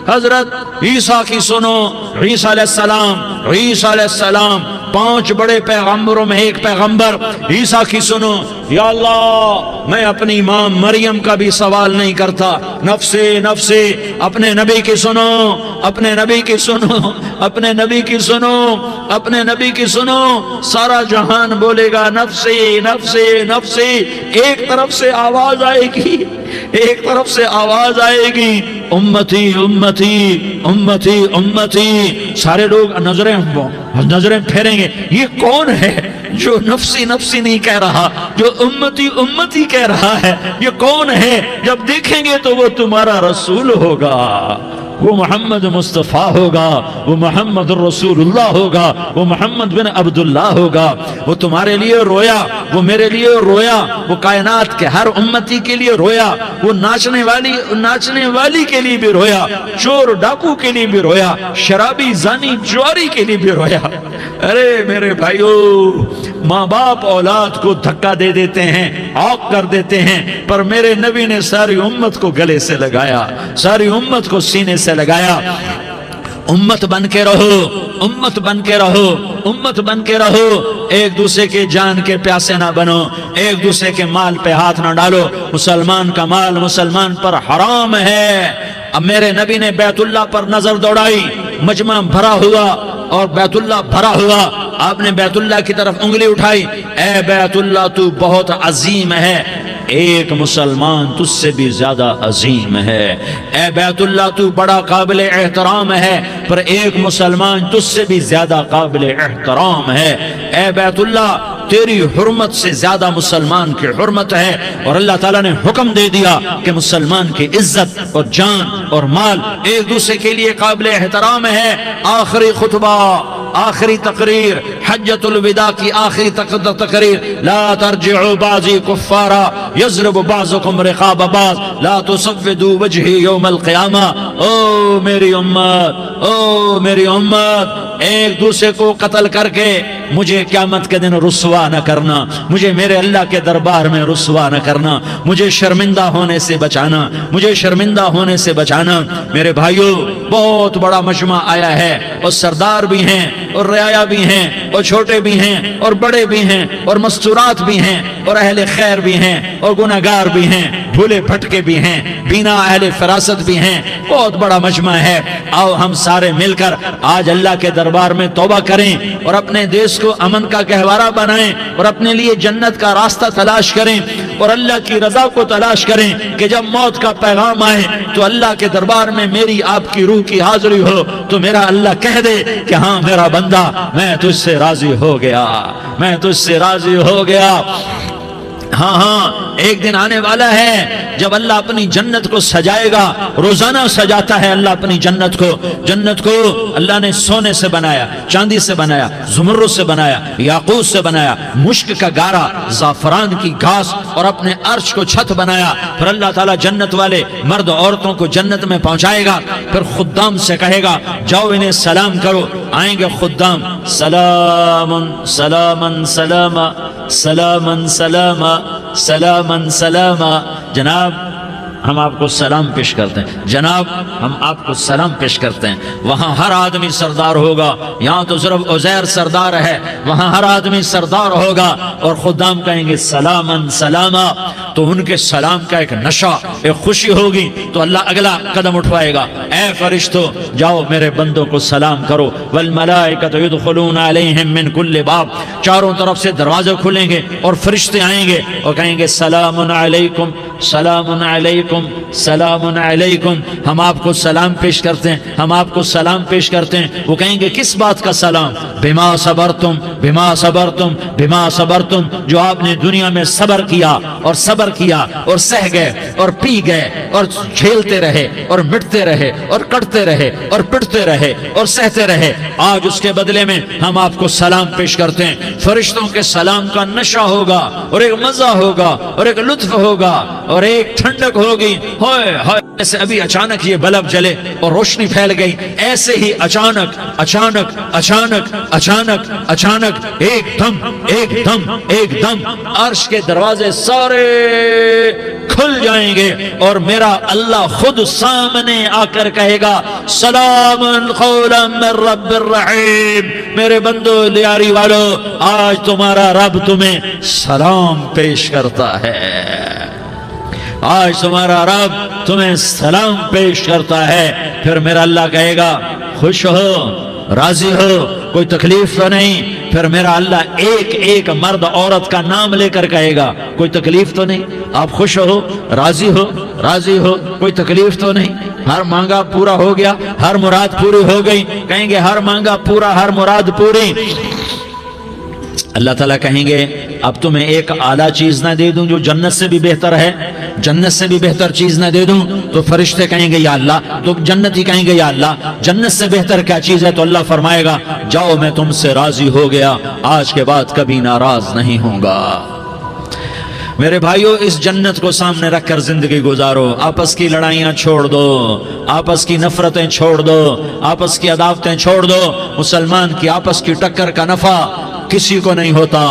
حضرت عیسیٰ کی سنو، عیسیٰ علیہ السلام 5 بڑے پیغمبروں میں ایک پیغمبر عیسیٰ کی سنو، یا اللہ میں اپنی ماں مریم کا بھی سوال نہیں کرتا، نفسی نفسی۔ اپنے نبی کی سنو، اپنے نبی کی سنو، اپنے نبی کی سنو، اپنے نبی کی سنو، سارا جہان بولے گا نفسی نفسی نفسی۔ ایک طرف سے آواز آئے گی، ایک طرف سے آواز آئے گی، امتی امتی امتی امتی۔ سارے لوگ نظریں پھیریں گے، یہ کون ہے جو نفسی نفسی نہیں کہہ رہا، جو امتی امتی کہہ رہا ہے، یہ کون ہے؟ جب دیکھیں گے تو وہ تمہارا رسول ہوگا، وہ محمد مصطفیٰ ہوگا، وہ محمد رسول اللہ ہوگا، وہ محمد بن عبداللہ ہوگا۔ وہ تمہارے لیے رویا، وہ میرے لیے رویا، وہ کائنات کے ہر امتی کے لیے رویا، وہ ناچنے والی کے لیے بھی رویا، چور ڈاکو کے لیے بھی رویا، شرابی زانی جواری کے لیے بھی رویا۔ ارے میرے بھائیو، ماں باپ اولاد کو دھکا دے دیتے ہیں، عوق کر دیتے ہیں، پر میرے نبی نے ساری امت کو گلے سے لگایا، ساری امت کو سینے سے لگایا۔ امت بن کے رہو، امت بن کے رہو، امت بن کے رہو، ایک دوسرے کے جان کے پیاسے نہ بنو، ایک دوسرے کے مال پہ ہاتھ نہ ڈالو۔ مسلمان کا مال مسلمان پر حرام ہے۔ اب میرے نبی نے بیت اللہ پر نظر دوڑائی، مجمع بھرا ہوا اور بیت اللہ بھرا ہوا، آپ نے بیت اللہ کی طرف انگلی اٹھائی، اے بیت اللہ تو بہت عظیم ہے، ایک مسلمان تجھ سے بھی زیادہ عظیم ہے، اے بیت اللہ تو بڑا قابل احترام ہے، پر ایک مسلمان تجھ سے بھی زیادہ قابل احترام ہے، اے بیت اللہ تیری حرمت سے زیادہ مسلمان کی حرمت ہے۔ اور اللہ تعالیٰ نے حکم دے دیا کہ مسلمان کی عزت اور جان اور مال ایک دوسرے کے لیے قابل احترام ہے۔ آخری خطبہ، آخری تقریر، حجۃ الوداع کی آخری تقریر، لا ترجعوا بعضی کفارا یضرب بعضکم رقاب بعض لا تسودوا وجہی یوم القیامہ۔ او میری امت، او میری امت، ایک دوسرے کو قتل کر کے مجھے قیامت کے دن رسوا نہ کرنا، مجھے میرے اللہ کے دربار میں رسوا نہ کرنا، مجھے شرمندہ ہونے سے بچانا، مجھے شرمندہ ہونے سے بچانا۔ میرے بھائیو، بہت بڑا مجمع آیا ہے، اور سردار بھی ہیں اور رعایا بھی ہیں اور چھوٹے بھی ہیں اور بڑے بھی ہیں اور مستورات بھی ہیں اور اہل خیر بھی ہیں اور گناہگار بھی ہیں، بھولے بھٹکے بھی ہیں، بینا اہل فراست بھی ہیں، بہت بڑا مجمع ہے۔ آؤ ہم سارے مل کر آج اللہ کے دربار میں توبہ کریں اور اپنے دیش کو امن کا گہوارہ بنائیں اور اپنے لیے جنت کا راستہ تلاش کریں اور اللہ کی رضا کو تلاش کریں کہ جب موت کا پیغام آئے تو اللہ کے دربار میں میری آپ کی روح کی حاضری ہو تو میرا اللہ کہہ دے کہ ہاں میرا بندہ، میں تجھ سے راضی ہو گیا، میں تجھ سے راضی ہو گیا۔ ہاں ہاں، ایک دن آنے والا ہے جب اللہ اپنی جنت کو سجائے گا، روزانہ سجاتا ہے اللہ اپنی جنت کو۔ جنت کو اللہ نے سونے سے بنایا، چاندی سے بنایا، زمرد سے بنایا، یاقوت سے بنایا، مشک کا گارا، زعفران کی گھاس اور اپنے عرش کو چھت بنایا۔ پھر اللہ تعالیٰ جنت والے مرد عورتوں کو جنت میں پہنچائے گا، پھر خدام سے کہے گا جاؤ انہیں سلام کرو۔ آئیں گے خدام، سلامن سلامن سلاما سلامن سلاما سلامن سلاما۔ جناب ہم آپ کو سلام پیش کرتے ہیں، جناب ہم آپ کو سلام پیش کرتے ہیں۔ وہاں ہر آدمی سردار ہوگا، یہاں تو صرف عزیر سردار ہے، وہاں ہر آدمی سردار ہوگا اور خدام کہیں گے سلامن سلاما۔ تو ان کے سلام کا ایک نشہ، ایک خوشی ہوگی، تو اللہ اگلا قدم اٹھوائے گا، اے فرشتوں جاؤ میرے بندوں کو سلام کرو۔ والملائکۃ یدخلون علیہم من کل باب، چاروں طرف سے دروازے کھلیں گے اور فرشتے آئیں گے اور کہیں گے سلام علیکم، سلام علیکم، علیکم سلام علیکم، ہم آپ کو سلام پیش کرتے ہیں، ہم آپ کو سلام پیش کرتے ہیں۔ وہ کہیں گے کس بات کا سلام؟ بما صبرتم بما صبرتم بما صبرتم، جو آپ نے دنیا میں صبر کیا اور صبر کیا اور سہ گئے اور پی گئے اور جھیلتے رہے اور مٹتے رہے اور کٹتے رہے اور پٹتے رہے اور سہتے رہے، آج اس کے بدلے میں ہم آپ کو سلام پیش کرتے ہیں۔ فرشتوں کے سلام کا نشہ ہوگا اور ایک مزہ ہوگا اور ایک لطف ہوگا اور ایک ٹھنڈک ہوگی۔ ہوئے ہوئے، ایسے ابھی اچانک یہ بلب جلے اور روشنی پھیل گئی، ایسے ہی اچانک اچانک اچانک اچانک اچانک ایک دم ایک دم ایک دم عرش کے دروازے سارے کھل جائیں گے اور میرا اللہ خود سامنے آ کر کہے گا سلام قولا من رب الرحیم، میرے بندو لیاری والو، آج تمہارا رب تمہیں سلام پیش کرتا ہے، آج تمہارا رب تمہیں سلام پیش کرتا ہے۔ پھر میرا اللہ کہے گا خوش ہو، راضی ہو، کوئی تکلیف تو نہیں؟ پھر میرا اللہ ایک ایک مرد عورت کا نام لے کر کہے گا کوئی تکلیف تو نہیں؟ آپ خوش ہو، راضی ہو، راضی ہو، کوئی تکلیف تو نہیں؟ ہر مانگا پورا ہو گیا، ہر مراد پوری ہو گئی؟ کہیں گے ہر مانگا پورا، ہر مراد پوری۔ اللہ تعالیٰ کہیں گے اب تمہیں ایک اعلیٰ چیز نہ دے دوں جو جنت سے بھی بہتر ہے؟ جنت سے بھی بہتر چیز نہ دے دوں؟ تو فرشتے کہیں گے یا اللہ، تو جنتی کہیں گے یا اللہ جنت سے بہتر کیا چیز ہے؟ تو اللہ فرمائے گا جاؤ میں تم سے راضی ہو گیا، آج کے بعد کبھی ناراض نہیں ہوں گا۔ میرے بھائیو، اس جنت کو سامنے رکھ کر زندگی گزارو، آپس کی لڑائیاں چھوڑ دو، آپس کی نفرتیں چھوڑ دو، آپس کی عداوتیں چھوڑ دو۔ مسلمان کی آپس کی ٹکر کا نفع کسی کو نہیں ہوتا،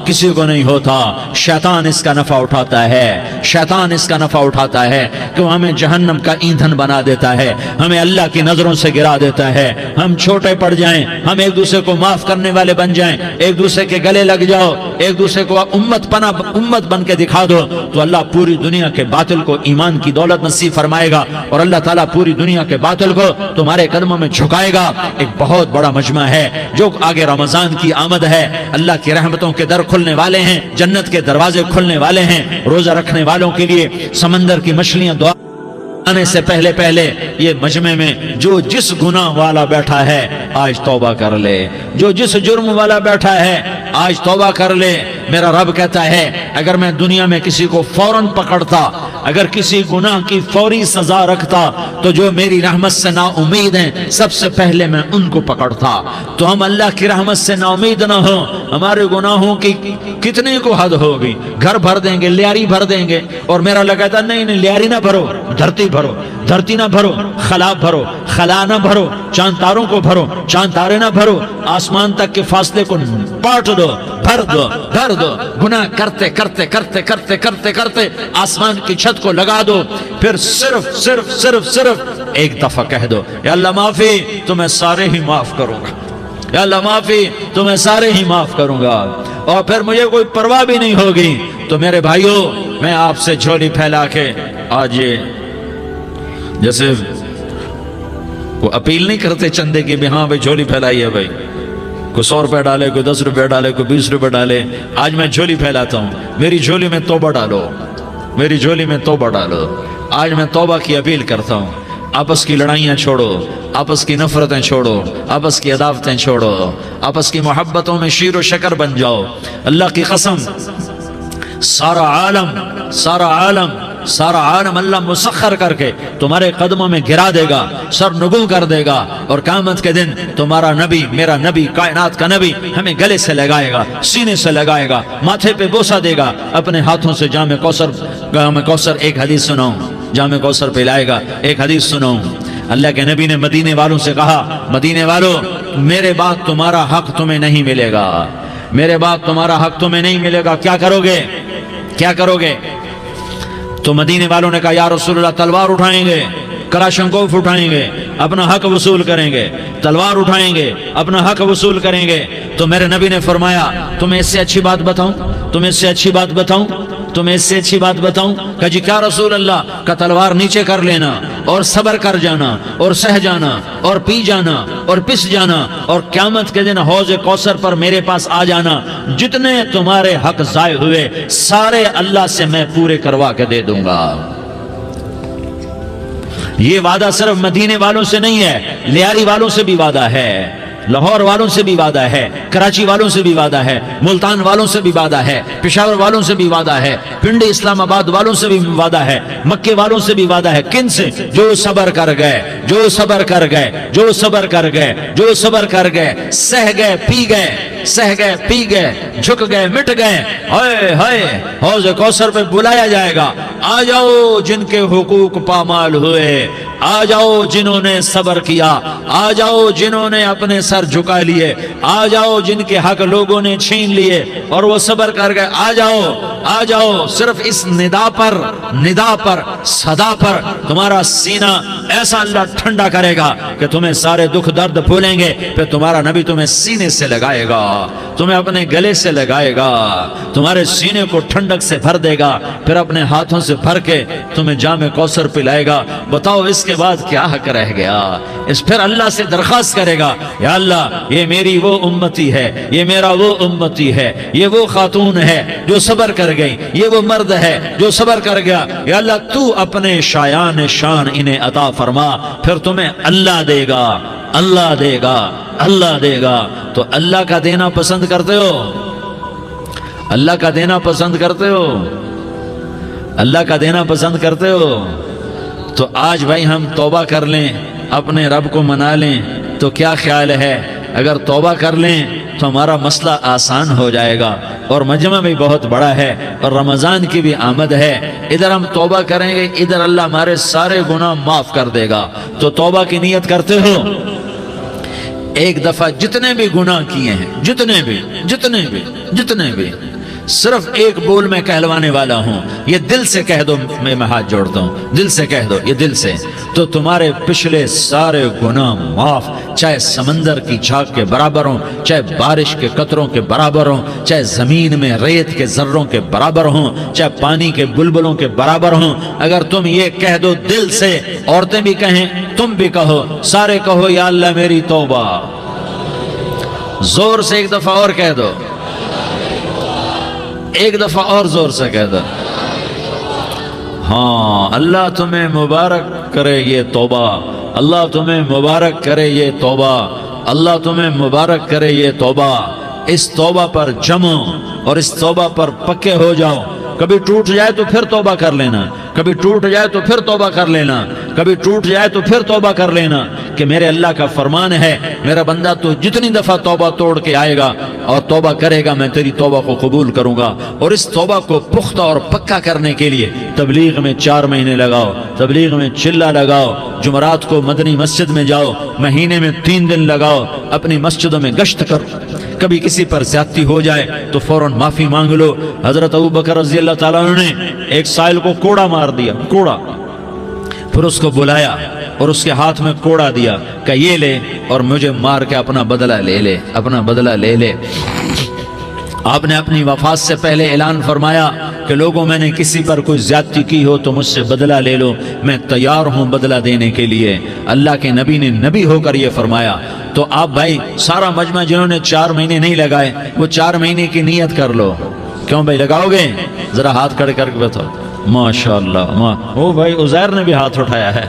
کسی کو نہیں ہوتا، شیطان اس کا نفع اٹھاتا ہے، شیطان اس کا نفع اٹھاتا ہے کہ وہ ہمیں جہنم کا ایندھن بنا دیتا ہے، ہمیں اللہ کی نظروں سے گرا دیتا ہے، ہم چھوٹے پڑ جائیں، ہم ایک دوسرے کو معاف کرنے والے بن جائیں، ایک دوسرے کے گلے لگ جاؤ، ایک دوسرے کو امت بن کے دکھا دو، تو اللہ پوری دنیا کے باطل کو ایمان کی دولت نصیب فرمائے گا اور اللہ تعالیٰ پوری دنیا کے باطل کو تمہارے قدموں میں جھکائے گا۔ ایک بہت بڑا مجمع ہے جو آگے رمضان کی آمد ہے، اللہ کی رحمتوں کے در کھلنے والے ہیں، جنت کے دروازے کھلنے والے ہیں، روزہ رکھنے والوں کے لیے سمندر کی مچھلیاں دعا آنے سے پہلے پہلے یہ مجمع میں جو جس گناہ والا بیٹھا ہے آج توبہ کر لے، جو جس جرم والا بیٹھا ہے آج توبہ کر لے۔ میرا رب کہتا ہے اگر میں دنیا میں کسی کو فوراً پکڑتا، اگر کسی گناہ کی فوری سزا رکھتا تو جو میری رحمت سے نا امید ہیں سب سے پہلے میں ان کو پکڑتا۔ تو ہم اللہ کی رحمت سے نا امید نہ ہوں، ہمارے گناہوں کی کتنے کو حد ہوگی، گھر بھر دیں گے، لیاری بھر دیں گے، اور میرا اللہ کہتا نہیں نہیں لیاری نہ بھرو، دھرتی بھرو، دھرتی نہ بھرو، خلا بھرو، خلا نہ بھرو، چاند تاروں کو بھرو، چاند تارے نہ بھرو، آسمان تک کے فاصلے کو پاٹ دو، بھر دو، بھر دو، گناہ کرتے کرتے کرتے کرتے کرتے کرتے آسمان کی چھت کو لگا دو، پھر صرف صرف صرف صرف ایک دفعہ کہہ دو یا اللہ معافی، تو میں سارے ہی معاف کروں گا، یا اللہ معافی، تو میں سارے ہی معاف کروں گا، اور پھر مجھے کوئی پرواہ بھی نہیں ہوگی۔ تو میرے بھائیو، میں آپ سے جھولی پھیلا کے آج یہ جیسے وہ اپیل نہیں کرتے چندے کی بھی ہاں بھائی جھولی پھیلائی ہے، بھائی کوئی 100 روپے ڈالے، کوئی 10 روپے ڈالے، کوئی 20 روپے ڈالے، آج میں جھولی پھیلاتا ہوں، میری جھولی میں توبہ ڈالو، میری جھولی میں توبہ ڈالو۔ آج میں توبہ کی اپیل کرتا ہوں، آپس کی لڑائیاں چھوڑو، آپس کی نفرتیں چھوڑو، آپس کی عداوتیں چھوڑو، آپس کی محبتوں میں شیر و شکر بن جاؤ۔ اللہ کی قسم، سارا عالم اللہ مسخر کر کے تمہارے قدموں میں گرا دے گا، سر نگوں کر دے گا، اور قیامت کے دن تمہارا نبی، میرا نبی، کائنات کا نبی ہمیں گلے سے لگائے گا، سینے سے لگائے گا، ماتھے پہ بوسہ دے گا، اپنے ہاتھوں سے جام کوثر ایک حدیث سناؤں، جام کوثر پلائے گا، ایک حدیث سناؤں۔ اللہ کے نبی نے مدینے والوں سے کہا، مدینے والوں میرے بعد تمہارا حق تمہیں نہیں ملے گا، میرے بعد تمہارا حق تمہیں نہیں ملے گا، کیا کرو گے، کیا کرو گے؟ تو مدینے والوں نے کہا یا رسول اللہ تلوار اٹھائیں گے، کراشنکوف اٹھائیں گے، اپنا حق وصول کریں گے، تلوار اٹھائیں گے، اپنا حق وصول کریں گے۔ تو میرے نبی نے فرمایا تمہیں اس سے اچھی بات بتاؤں، تمہیں اس سے اچھی بات بتاؤں، تمہیں اس سے اچھی بات بتاؤں؟ کہا جی کیا رسول اللہ؟ کا تلوار نیچے کر لینا اور صبر کر جانا اور سہ جانا اور پی جانا اور پس جانا، اور قیامت کے دن حوض کوثر پر میرے پاس آ جانا، جتنے تمہارے حق ضائع ہوئے سارے اللہ سے میں پورے کروا کے دے دوں گا۔ یہ وعدہ صرف مدینے والوں سے نہیں ہے، لیاری والوں سے بھی وعدہ ہے، لاہور والوں سے بھی وعدہ ہے، کراچی والوں سے بھی وعدہ ہے، ملتان والوں سے بھی وعدہ ہے، پشاور والوں سے بھی وعدہ ہے، پنڈی اسلام آباد والوں سے بھی وعدہ ہے، مکے والوں سے بھی وعدہ ہے۔ کن سے؟ جو صبر کر گئے، جو صبر کر گئے، جو صبر کر گئے، جو صبر کر گئے، سہ گئے پی گئے، سہ گئے پی گئے، جھک گئے مٹ گئے، ہائے ہائے حوض کوثر پہ بلایا جائے گا، آ جاؤ جن کے حقوق پامال ہوئے، آ جاؤ جنہوں نے صبر کیا، آ جاؤ جنہوں نے اپنے سر جھکا لیے، آ جاؤ جن کے حق لوگوں نے چھین لیے اور وہ صبر کر گئے، آ جاؤ آ جاؤ۔ صرف اس ندا پر صدا پر تمہارا سینہ ایسا اللہ ٹھنڈا کرے گا کہ تمہیں سارے دکھ درد بھولیں گے، پھر تمہارا نبی تمہیں سینے سے لگائے گا، تمہیں اپنے گلے سے لگائے گا، تمہارے سینے کو ٹھنڈک سے بھر دے گا، پھر اپنے ہاتھوں سے بھر کے تمہیں جام کوثر پلائے گا۔ بتاؤ اس کے بعد کیا حق رہ گیا؟ پھر اللہ سے درخواست کرے گا، یا اللہ یہ میری وہ امتی ہے، یہ میرا وہ امتی ہے، یہ وہ خاتون ہے جو صبر کر گئی، یہ وہ مرد ہے جو صبر کر گیا، یا اللہ تو اپنے شایان شان انہیں عطا فرما، پھر تمہیں اللہ دے گا، اللہ دے گا، اللہ دے گا۔ تو اللہ کا دینا پسند کرتے ہو؟ اللہ کا دینا پسند کرتے ہو؟ اللہ کا دینا پسند کرتے ہو؟ تو آج بھائی ہم توبہ کر لیں، اپنے رب کو منا لیں، تو کیا خیال ہے اگر توبہ کر لیں تو ہمارا مسئلہ آسان ہو جائے گا، اور مجمع بھی بہت بڑا ہے اور رمضان کی بھی آمد ہے، ادھر ہم توبہ کریں گے، ادھر اللہ ہمارے سارے گناہ معاف کر دے گا۔ تو توبہ کی نیت کرتے ہو؟ ایک دفعہ جتنے بھی گناہ کیے ہیں، جتنے بھی صرف ایک بول میں کہلوانے والا ہوں، یہ دل سے کہہ دو، میں ہاتھ جوڑتا ہوں، دل سے کہہ دو، یہ دل سے، تو تمہارے پچھلے سارے گناہ معاف، چاہے سمندر کی جھاگ کے برابر ہوں، چاہے بارش کے قطروں کے برابر ہوں، چاہے زمین میں ریت کے ذروں کے برابر ہوں، چاہے پانی کے بلبلوں کے برابر ہوں۔ اگر تم یہ کہہ دو دل سے، عورتیں بھی کہیں، تم بھی کہو، سارے کہو، یا اللہ میری توبہ، زور سے ایک دفعہ اور کہہ دو، ایک دفعہ اور زور سے کہہ دو۔ ہاں، اللہ تمہیں مبارک کرے یہ توبہ، اللہ تمہیں مبارک کرے یہ توبہ، اللہ تمہیں مبارک کرے یہ توبہ۔ اس توبہ پر جمو اور اس توبہ پر پکے ہو جاؤ۔ کبھی ٹوٹ جائے تو پھر توبہ کر لینا، کبھی ٹوٹ جائے تو پھر توبہ کر لینا، کبھی ٹوٹ جائے تو پھر توبہ کر لینا، کہ میرے اللہ کا فرمان ہے، میرا بندہ تو جتنی دفعہ توبہ توڑ کے آئے گا اور توبہ کرے گا، میں تیری توبہ کو قبول کروں گا۔ اور اس توبہ کو پختہ اور پکا کرنے کے لیے تبلیغ میں 4 مہینے لگاؤ، تبلیغ میں چلہ لگاؤ، جمعرات کو مدنی مسجد میں جاؤ، مہینے میں 3 دن لگاؤ، اپنی مسجدوں میں گشت کرو، کبھی کسی پر زیادتی ہو جائے تو فوراً معافی مانگ لو۔ حضرت ابوبکر رضی اللہ تعالیٰ عنہ نے ایک سائل کو کوڑا مار دیا، کوڑا، پھر اس کو بلایا اور اس کے ہاتھ میں کوڑا دیا کہ یہ لے اور مجھے مار کے اپنا بدلہ لے لے، اپنا بدلہ لے لے۔ آپ نے اپنی وفات سے پہلے اعلان فرمایا کہ لوگوں میں نے کسی پر کوئی زیادتی کی ہو تو مجھ سے بدلہ لے لو، میں تیار ہوں بدلہ دینے کے لیے۔ اللہ کے نبی نے نبی ہو کر یہ فرمایا۔ تو آپ بھائی سارا مجمع جنہوں نے 4 مہینے نہیں لگائے، وہ 4 مہینے کی نیت کر لو۔ کیوں بھائی لگاؤ گے؟ ذرا ہاتھ کھڑے کر کے بتاؤ۔ ماشاءاللہ، وہ بھائی عزیر نے بھی ہاتھ اٹھایا ہے،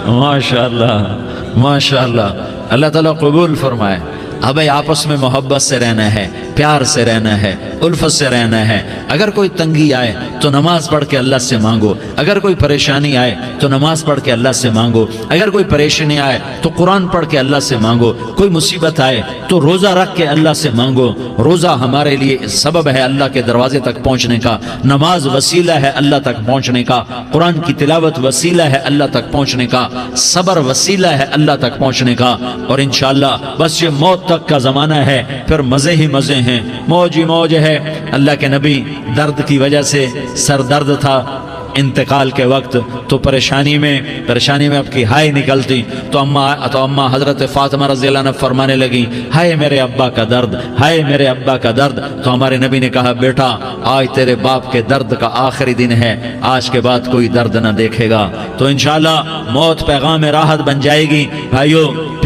ماشاءاللہ ماشاءاللہ، اللہ تعالیٰ قبول فرمائے۔ اب بھائی آپس میں محبت سے رہنا ہے، پیار سے رہنا ہے، الفت سے رہنا ہے۔ اگر کوئی تنگی آئے تو نماز پڑھ کے اللہ سے مانگو، اگر کوئی پریشانی آئے تو نماز پڑھ کے اللہ سے مانگو، اگر کوئی پریشانی آئے تو قرآن پڑھ کے اللہ سے مانگو، کوئی مصیبت آئے تو روزہ رکھ کے اللہ سے مانگو۔ روزہ ہمارے لیے سبب ہے اللہ کے دروازے تک پہنچنے کا، نماز وسیلہ ہے اللہ تک پہنچنے کا، قرآن کی تلاوت وسیلہ ہے اللہ تک پہنچنے کا، صبر وسیلہ ہے اللہ تک پہنچنے کا۔ اور انشاءاللہ بس یہ موت تک کا زمانہ ہے، پھر مزے ہی مزے ہیں، موج ہی موج ہے۔ اللہ کے نبی درد کی وجہ سے سر درد تھا انتقال کے وقت، تو پریشانی میں اب کی ہائے نکلتی، تو اماں حضرت فاطمہ رضی اللہ عنہ فرمانے لگی، ہائے میرے ابا کا درد، ہائے میرے ابا کا درد۔ تو ہمارے نبی نے کہا، بیٹا آج تیرے باپ کے درد کا آخری دن ہے، آج کے بعد کوئی درد نہ دیکھے گا۔ تو انشاءاللہ موت پیغام راحت بن جائے گی۔ بھائیو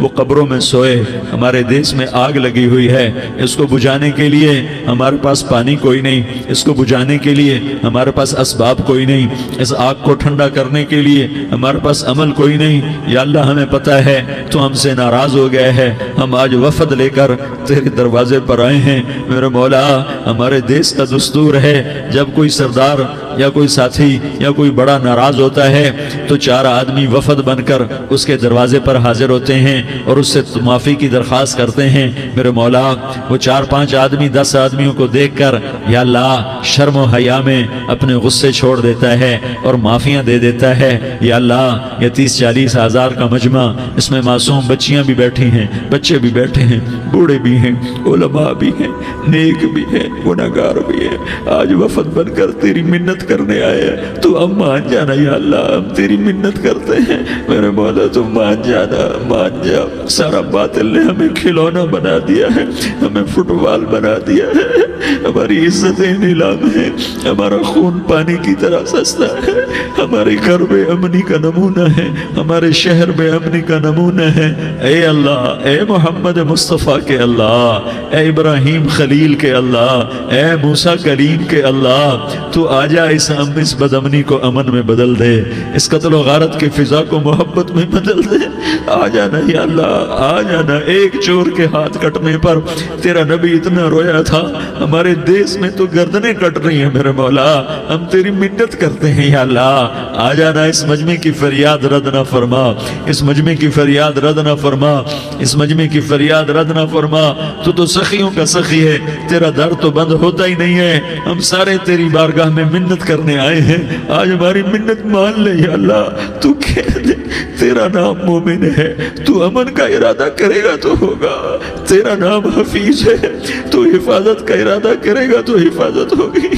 وہ قبروں میں سوئے، ہمارے دیس میں آگ لگی ہوئی ہے، اس کو بجھانے کے لیے ہمارے پاس پانی کوئی نہیں، اس کو بجھانے کے لیے ہمارے پاس اسباب کوئی نہیں، اس آگ کو ٹھنڈا کرنے کے لیے ہمارے پاس عمل کوئی نہیں۔ یا اللہ ہمیں پتہ ہے تو ہم سے ناراض ہو گئے ہے، ہم آج وفد لے کر تیرے دروازے پر آئے ہیں۔ میرے مولا ہمارے دیس کا دستور ہے جب کوئی سردار یا کوئی ساتھی یا کوئی بڑا ناراض ہوتا ہے تو 4 آدمی وفد بن کر اس کے دروازے پر حاضر ہوتے ہیں اور اس سے معافی کی درخواست کرتے ہیں۔ میرے مولا وہ 4-5 آدمی 10 آدمیوں کو دیکھ کر یا اللہ شرم و حیا میں اپنے غصے چھوڑ دیتا ہے اور معافیاں دے دیتا ہے۔ یا اللہ یہ 30-40 ہزار کا مجمع، اس میں معصوم بچیاں بھی بیٹھی ہیں، بچے بھی بیٹھے ہیں، بوڑھے بھی ہیں، علماء بھی ہیں، نیک بھی ہیں، گناہگار بھی ہیں، آج وفد بن کر تیری منت کرنے آئے ہیں، تو ہم مان جانا یا اللہ، ہم تیری منت کرتے ہیں۔ میرے مولا تو مان جانا، مان جا۔ سارا باطل نے ہمیں کھلونا بنا دیا ہے، ہمیں فٹ بال بنا دیا ہے، ہماری عزتیں نیلام ہے، ہمارا خون پانی کی طرح سستا ہے، ہمارے گھر بے امنی کا نمونہ ہے، ہمارے شہر بے امنی کا نمونہ ہے۔ اے اللہ، اے محمد مصطفیٰ کے اللہ، اے ابراہیم خلیل کے اللہ، اے موسیٰ کلیم کے اللہ، تو آجا اس بد امنی کو امن میں بدل دے، اس قتل و غارت کی فضا کو محبت میں بدل دے۔ آ جانا یا اللہ، آ جانا۔ ایک چور کے ہاتھ کٹنے پر تیرا نبی اتنا رویا تھا، ہمارے دیس میں تو گردنیں کٹ رہی ہیں۔ میرے مولا ہم تیری منت کرتے ہیں یا اللہ، آ جانا، اس مجمع کی فریاد رد نہ فرما، اس مجمع کی فریاد رد نہ فرما، اس مجمع کی فریاد رد نہ فرما۔ تو سخیوں کا سخی ہے، تیرا در تو بند ہوتا ہی نہیں ہے، ہم سارے تیری بارگاہ میں منت کرنے آئے ہیں، آج ہماری منت مان لے یا اللہ۔ تو کہہ دے تیرا نام مومن ہے، تو امن کا ارادہ کرے گا تو ہوگا، تیرا نام حفیظ ہے، تو حفاظت کا ارادہ کرے گا تو حفاظت ہوگی،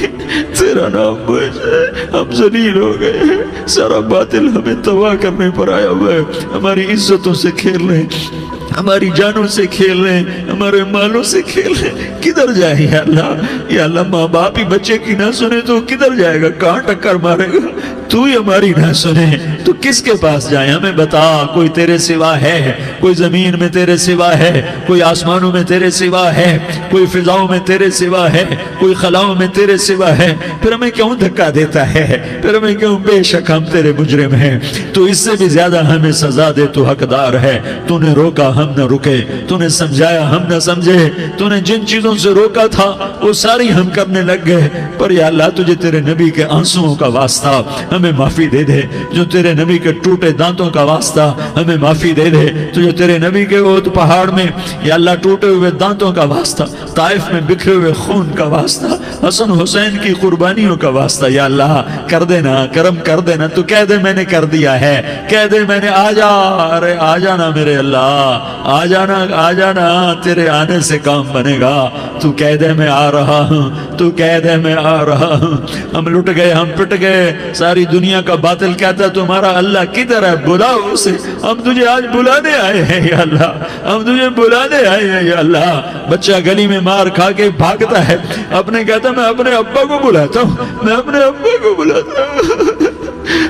تیرا نام بوجھ ہے، ہم ذلیل ہو گئے ہیں، سارا باطل ہمیں تباہ کرنے پر آیا ہوا ہے، ہماری عزتوں سے کھیل رہے ہیں، ہماری جانوں سے کھیل رہے ہیں، ہمارے مالوں سے کھیل رہے ہیں۔ کدھر جائے یا اللہ؟ یا اللہ ماں باپ ہی بچے کی نہ سنے تو کدھر جائے گا؟ کہاں ٹکر مارے گا؟ تو ہی ہماری نہ سنے تو کس کے پاس جائیں؟ ہمیں بتا، کوئی تیرے سوا ہے؟ کوئی زمین میں تیرے سوا ہے؟ کوئی آسمانوں میں تیرے سوا ہے؟ کوئی فضاؤں میں تیرے سوا ہے؟ کوئی خلاؤں میں تیرے سوا ہے؟ پھر ہمیں کیوں دھکا دیتا ہے؟ پھر ہمیں کیوں؟ بے شک ہم تیرے مجرم ہیں، تو اس سے بھی زیادہ ہمیں سزا دے، تو حقدار ہے۔ تو نے روکا ہم نہ رکے، تو نے سمجھایا ہم نہ سمجھے، تو نے جن چیزوں سے روکا تھا وہ ساری ہم کرنے لگ گئے، پر یا اللہ تجھے تیرے نبی کے آنسوؤں کا واسطہ ہمیں معافی دے دے، جو تیرے نبی کے ٹوٹے دانتوں کا واسطہ ہمیں معافی دے دے، تجھے تیرے نبی کے احد پہاڑ میں یا اللہ ٹوٹے ہوئے دانتوں کا واسطہ، طائف میں بکھرے ہوئے خون کا واسطہ، حسن حسین کی قربانیوں کا واسطہ یا اللہ کر دینا، کرم کر دینا۔ تو کہہ دے میں نے کر دیا ہے، کہہ دے میں نے، آ جا، ارے آ جانا میرے اللہ، آ جانا، آ جانا، تیرے آنے سے کام بنے گا۔ تو کہہ دے میں آ رہا ہوں، تو کہہ دے میں آ رہا ہوں۔ ہم لٹ گئے، ہم پٹ گئے، ساری دنیا کا باطل کہتا ہے تمہارا اللہ کدھر ہے؟ بلاؤ اسے، ہم تجھے آج بلانے آئے ہیں یا اللہ، ہم تجھے بلانے آئے ہیں یا اللہ۔ بچہ گلی میں مار کھا کے بھاگتا ہے، اپنے کہتا میں اپنے ابا کو بلاتا ہوں، میں اپنے ابا کو بلاتا ہوں،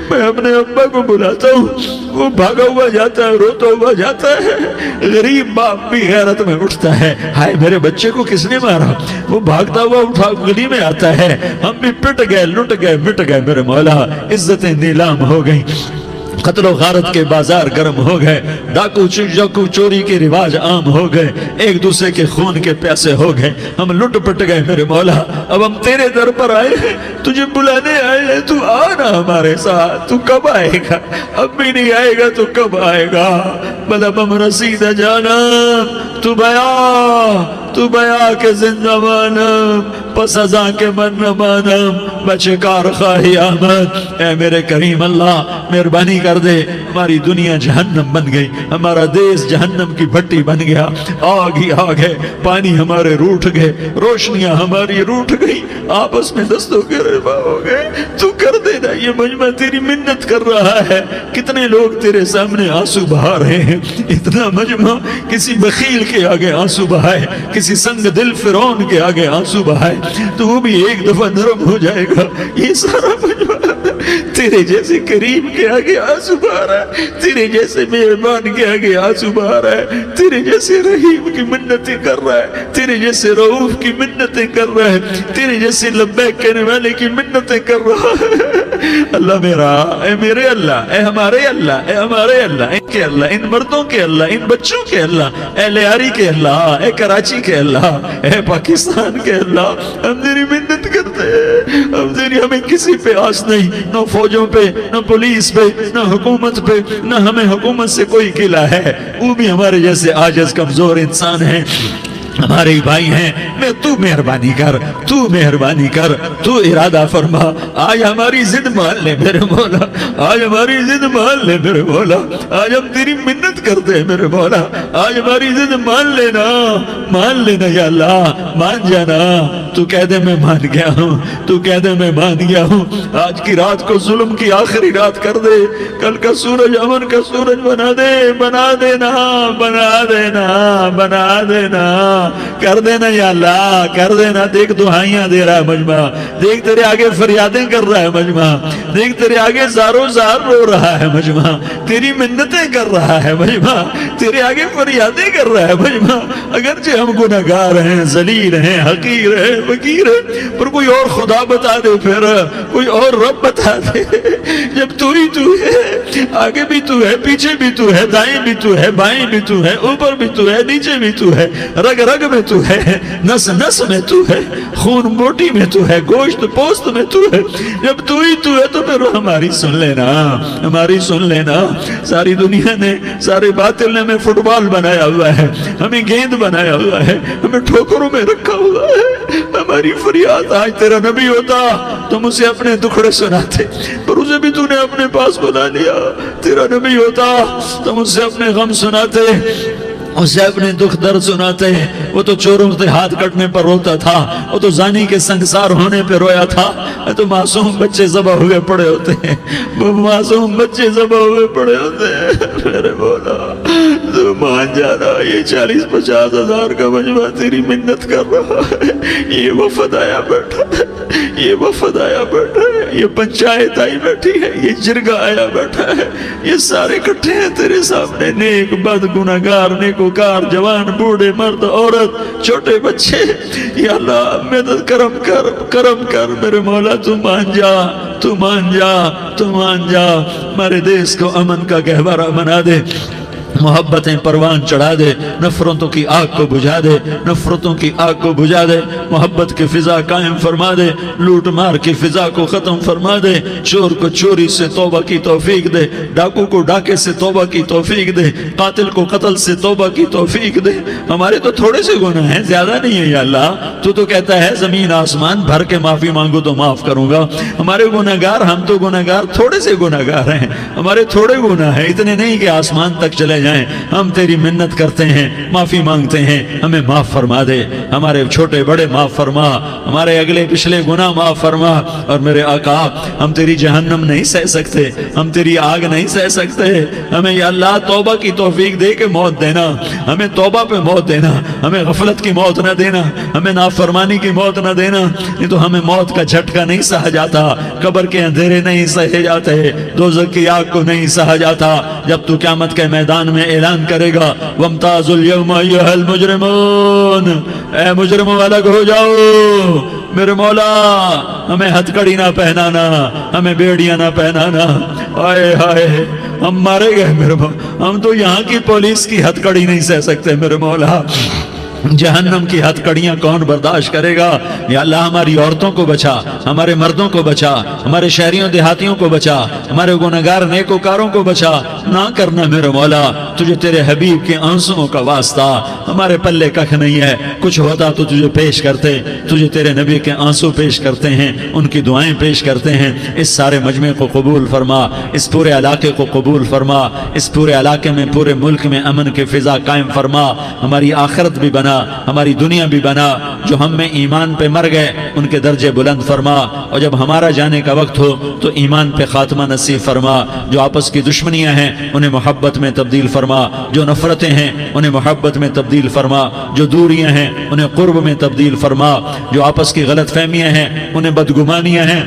میں اپنے ابا کو بلاتا ہوں، وہ بھاگا ہوا جاتا ہے، روتا ہوا جاتا ہے۔ غریب باپ بھی غیرت میں اٹھتا ہے، ہائے میرے بچے کو کس نے مارا؟ وہ بھاگتا ہوا اٹھا گلی میں آتا ہے، ہم بھی پٹ گئے، لٹ گئے، مٹ گئے میرے مولا، عزتیں نیلام ہو گئیں، قتل و غارت کے بازار گرم ہو گئے، ڈاکو چوری کے رواج عام ہو گئے، ایک دوسرے کے خون کے پیاسے ہو گئے، ہم لٹ پٹ گئے میرے مولا۔ اب ہم تیرے در پر آئے ہیں، تجھے بلانے آئے ہیں، تو آنا ہمارے ساتھ۔ تو کب آئے گا؟ اب بھی نہیں آئے گا تو کب آئے گا؟ بلب ہم رسید جانا، تو بیا کے زندہ مانم، پس ازاں کے من نہ مانم، بچکار خواہی آمد۔ اے میرے کریم اللہ مہربانی کر دے، ہماری دنیا جہنم بن گئی، ہمارا دیس جہنم کی بھٹی بن گیا، آگ ہی آگ ہے، پانی ہمارے روٹھ گئے، روشنیاں ہماری روٹھ گئی، آپس میں دستوں کے ربا ہو گئے۔ تو کر دینا، یہ مجمع تیری منت کر رہا ہے، کتنے لوگ تیرے سامنے آنسو بہا رہے ہیں، اتنا مجمع کسی بخیل کے آگے آنسو بہائے، کسی سنگ دل فرعون کے آگے آنسو بہائے تو وہ بھی ایک دفعہ نرم ہو جائے گا۔ یہ سارا مجمع تیرے تیرے جیسے کریم کے آگے آنسو بہا رہا ہے، تیرے جیسے مہربان کے آگے آنسو بہا رہا ہے، تیرے جیسے رحیم کی منتیں کر رہا ہے، تیرے جیسے رؤوف کی منتیں کر رہا ہے، تیرے جیسے لبیک کہنے والے کی منتیں کر رہا ہے۔ اللہ میرا، اے میرے اللہ، اے ہمارے اللہ، اے ہمارے اللہ، ان کے اللہ، ان مردوں کے اللہ، ان بچوں کے اللہ، اے لیاری کے اللہ، اے کراچی کے اللہ، اے پاکستان کے اللہ، ہم تیری منت کرتے ہیں، ہمیں کسی پہ آس نہیں، نہ فوجوں پہ، نہ پولیس پہ، نہ حکومت پہ، نہ ہمیں حکومت سے کوئی قلع ہے، وہ بھی ہمارے جیسے عاجز کمزور انسان ہیں، ہمارے بھائی ہیں۔ میں تو مہربانی کر، تو مہربانی کر، تو ارادہ فرما، آج ہماری ضد مان لے میرے مولا، آج ہماری ضد مان لے میرے مولا، آج ہم تیری منت کرتے ہیں میرے مولا، آج ہماری ضد مان لینا یا اللہ، مان جانا، تو کہہ دے میں مان گیا ہوں، تو کہہ دے میں مان گیا ہوں، آج کی رات کو ظلم کی آخری رات کر دے، کل کا سورج امن کا سورج بنا دے، بنا دینا، بنا دینا، بنا دینا، کر دینا یا اللہ، کر دینا۔ دیکھ دعائیاں دے رہا ہے مجمع، دیکھ تیرے آگے فریادیں کر رہا ہے مجمع، دیکھ تیرے آگے زارو زار رو رہا ہے مجمع، تیری منتیں کر رہا ہے مجمع، تیرے آگے فریادیں کر رہا ہے مجمع۔ اگرچہ ہم گناہگار ہیں، ذلیل ہیں، حقیر ہیں، فقیر ہیں، پر کوئی اور خدا بتا دے، پھر کوئی اور رب بتا دے۔ جب تو ہی تو ہے، آگے بھی تو ہے، پیچھے بھی تو ہے، دائیں بھی تو ہے، بائیں بھی تو ہے، اوپر بھی تو ہے، نیچے بھی تو ہے، رگ رگ میں تو ہے، نس نس میں تو ہے، خون بوٹی میں تو ہے، گوشت پوست میں تو ہے۔ جب تو ہی تو ہے تو پھر ہماری سن لینا، ہماری سن لینا۔ ساری دنیا نے، سارے باطل نے ہمیں فٹ بال بنایا ہوا ہے، ہمیں گیند بنایا ہوا ہے، ہمیں ٹھوکروں میں رکھا ہوا ہے۔ ہماری فریاد، آج تیرا نبی ہوتا تم اسے اپنے دکھڑے سناتے، پر اسے بھی تو نے اپنے پاس بلا لیا۔ تیرا نبی ہوتا تم اسے اپنے غم سناتے، اسے اپنے دکھ درد سناتے۔ وہ تو چوروں سے ہاتھ کٹنے پر روتا تھا، وہ تو زانی کے سنگسار ہونے پہ رویا تھا، تو معصوم بچے ذبح ہوئے پڑے ہوتے ہیں، وہ معصوم بچے ذبح ہوئے پڑے ہوتے ہیں۔ میرے مولا تو مان جانا، یہ 40-50 ہزار کا مجمع تیری منت کر رہا ہے، یہ وفد آیا بیٹھا ہے، یہ وفد آیا بیٹھا ہے، یہ پنچایت آئی بیٹھی ہے، یہ جرگہ آیا بیٹھا ہے، یہ سارے اکٹھے ہیں تیرے سامنے، نیک بد گناہگار نیکوکار، جوان بوڑھے مرد عورت چھوٹے بچے۔ یا اللہ مدد کرم کر، کرم کر میرے مولا، تو مان جا، تو مان جا، تو مان جا، ہمارے دیس کو امن کا گہوارہ بنا دے، محبتیں پروان چڑھا دے، نفرتوں کی آگ کو بجھا دے، نفرتوں کی آگ کو بجھا دے، محبت کی فضا قائم فرما دے، لوٹ مار کی فضا کو ختم فرما دے، چور کو چوری سے توبہ کی توفیق دے، ڈاکو کو ڈاکے سے توبہ کی توفیق دے، قاتل کو قتل سے توبہ کی توفیق دے۔ ہمارے تو تھوڑے سے گناہ ہیں، زیادہ نہیں ہے یا اللہ، تو کہتا ہے زمین آسمان بھر کے معافی مانگو تو معاف کروں گا۔ ہمارے گناہگار، ہم تو گناہگار تھوڑے سے گناہگار ہیں، ہمارے تھوڑے گناہ ہیں، اتنے نہیں کہ آسمان تک چلے جائیں۔ ہم تیری منت کرتے ہیں، معافی مانگتے ہیں، ہمیں معاف فرما دے، ہمارے چھوٹے بڑے معاف فرما، ہمارے اگلے پچھلے گناہ معاف فرما۔ اور میرے آقا، ہم تیری جہنم نہیں سہ سکتے، ہم تیری آگ نہیں سہ سکتے، ہمیں یا اللہ توبہ کی توفیق دے کے موت دینا، ہمیں توبہ پہ موت دینا، ہمیں غفلت کی موت نہ دینا، ہمیں نافرمانی کی موت نہ دینا، نہیں تو ہمیں موت کا جھٹکا نہیں سہا جاتا، قبر کے اندھیرے نہیں سہے جاتے، دوزخ کی آگ کو نہیں سہا جاتا۔ جب تو قیامت کے میدان میں اعلان کرے گا وَامْتَازُوا الْيَوْمَ أَيُّهَا الْمُجْرِمُونَ، اے مجرموں الگ ہو جاؤ، میرے مولا ہمیں ہتھ کڑی نہ پہنانا، ہمیں بیڑیاں نہ پہنانا۔ آئے ہائے ہم مارے گئے میرے مولا، ہم تو یہاں کی پولیس کی ہتھ کڑی نہیں سہ سکتے میرے مولا، جہنم کی ہتھ کڑیاں کون برداشت کرے گا؟ یا اللہ ہماری عورتوں کو بچا، ہمارے مردوں کو بچا، ہمارے شہریوں دیہاتیوں کو بچا، ہمارے گنہگار نیکوکاروں کو بچا۔ نہ کرنا میرے مولا، تجھے تیرے حبیب کے آنسوؤں کا واسطہ، ہمارے پلے ککھ نہیں ہے، کچھ ہوتا تو تجھے پیش کرتے، تجھے تیرے نبی کے آنسو پیش کرتے ہیں، ان کی دعائیں پیش کرتے ہیں۔ اس سارے مجمع کو قبول فرما، اس پورے علاقے کو قبول فرما، اس پورے علاقے میں، پورے ملک میں امن کی فضا قائم فرما، ہماری آخرت بھی بنا، ہماری دنیا بھی بنا۔ جو ہم میں ایمان پہ مر گئے ان کے درجے بلند فرما، اور جب ہمارا جانے کا وقت ہو تو ایمان پہ خاتمہ نصیب فرما۔ جو آپس کی دشمنیاں ہیں انہیں محبت میں تبدیل فرما، جو نفرتیں ہیں انہیں محبت میں تبدیل فرما، جو دوریاں ہیں انہیں قرب میں تبدیل فرما، جو آپس کی غلط فہمیاں ہیں انہیں بدگمانیاں ہیں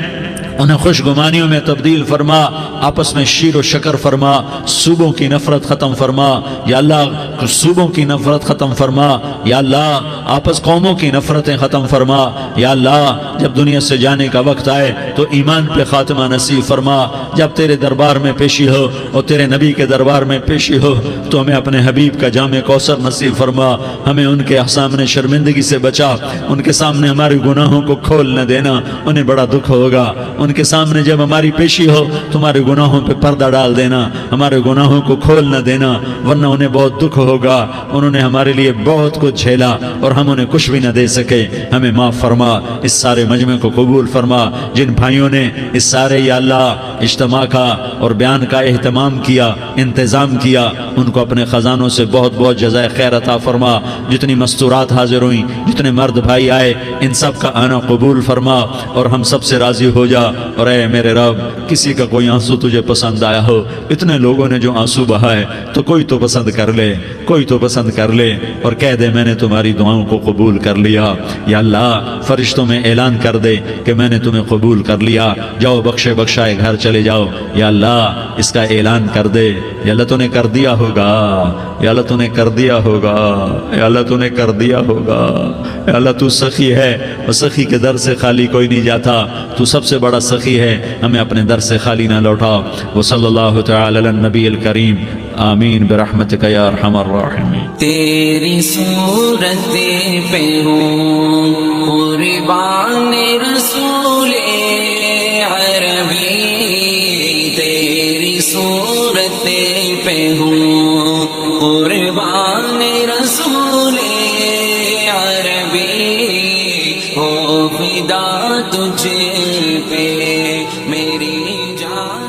انہیں خوشگمانیوں میں تبدیل فرما، آپس میں شیر و شکر فرما، صوبوں کی نفرت ختم فرما یا اللہ، صوبوں کی نفرت ختم فرما یا اللہ، آپس قوموں کی نفرتیں ختم فرما یا اللہ، جب دنیا سے جانے کا وقت آئے تو ایمان پہ خاتمہ نصیب فرما، جب تیرے دربار میں پیشی ہو اور تیرے نبی کے دربار میں پیشی ہو تو ہمیں اپنے حبیب کا جام کوثر نصیب فرما، ہمیں ان کے سامنے شرمندگی سے بچا، ان کے سامنے ہمارے گناہوں کو کھول نہ دینا، انہیں بڑا دکھ ہوگا، ان کے سامنے جب ہماری پیشی ہو تمہارے گناہوں پہ پردہ ڈال دینا، ہمارے گناہوں کو کھول نہ دینا، ورنہ انہیں بہت دکھ ہوگا، انہوں نے ہمارے لیے بہت کچھ جھیلا اور ہم انہیں کچھ بھی نہ دے سکے، ہمیں معاف فرما، اس سارے مجمع کو قبول فرما، جن بھائیوں نے اس سارے یا اللہ اجتماع کا اور بیان کا اہتمام کیا، انتظام کیا، ان کو اپنے خزانوں سے بہت بہت جزائے خیر عطا فرما، جتنی مستورات حاضر ہوئیں، جتنے مرد بھائی آئے، ان سب کا آنا قبول فرما اور ہم سب سے راضی ہو جا، اور اے میرے رب، کسی کا کوئی آنسو تجھے پسند آیا ہو، اتنے لوگوں نے جو آنسو بہائے تو کوئی تو پسند کر لے، کوئی تو پسند کر لے اور کہہ دے میں نے تمہاری دعاؤں کو قبول کر لیا، یا اللہ فرشتوں میں اعلان کر دے کہ میں نے تمہیں قبول کر لیا، جاؤ بخشے بخشائے گھر چلے جاؤ، یا اللہ اس کا اعلان کر دے، یا اللہ تو نے کر دیا ہوگا، یا اللہ تو نے کر دیا ہوگا، یا اللہ تو نے کر دیا ہوگا، یا اللہ تو سخی ہے اور سخی کے در سے خالی کوئی نہیں جاتا، تو سب سے بڑا سخی ہے، ہمیں اپنے در سے خالی نہ لوٹا، وصلی اللہ تعالی علی النبی الکریم، آمین برحمتک یا ارحم الراحمین۔ تیری صورت پہ ہوں قربان رسول عربی، تیری صورت پہ ہوں قربان رسول عربی، ہو فدا تجھ پہ میری جان۔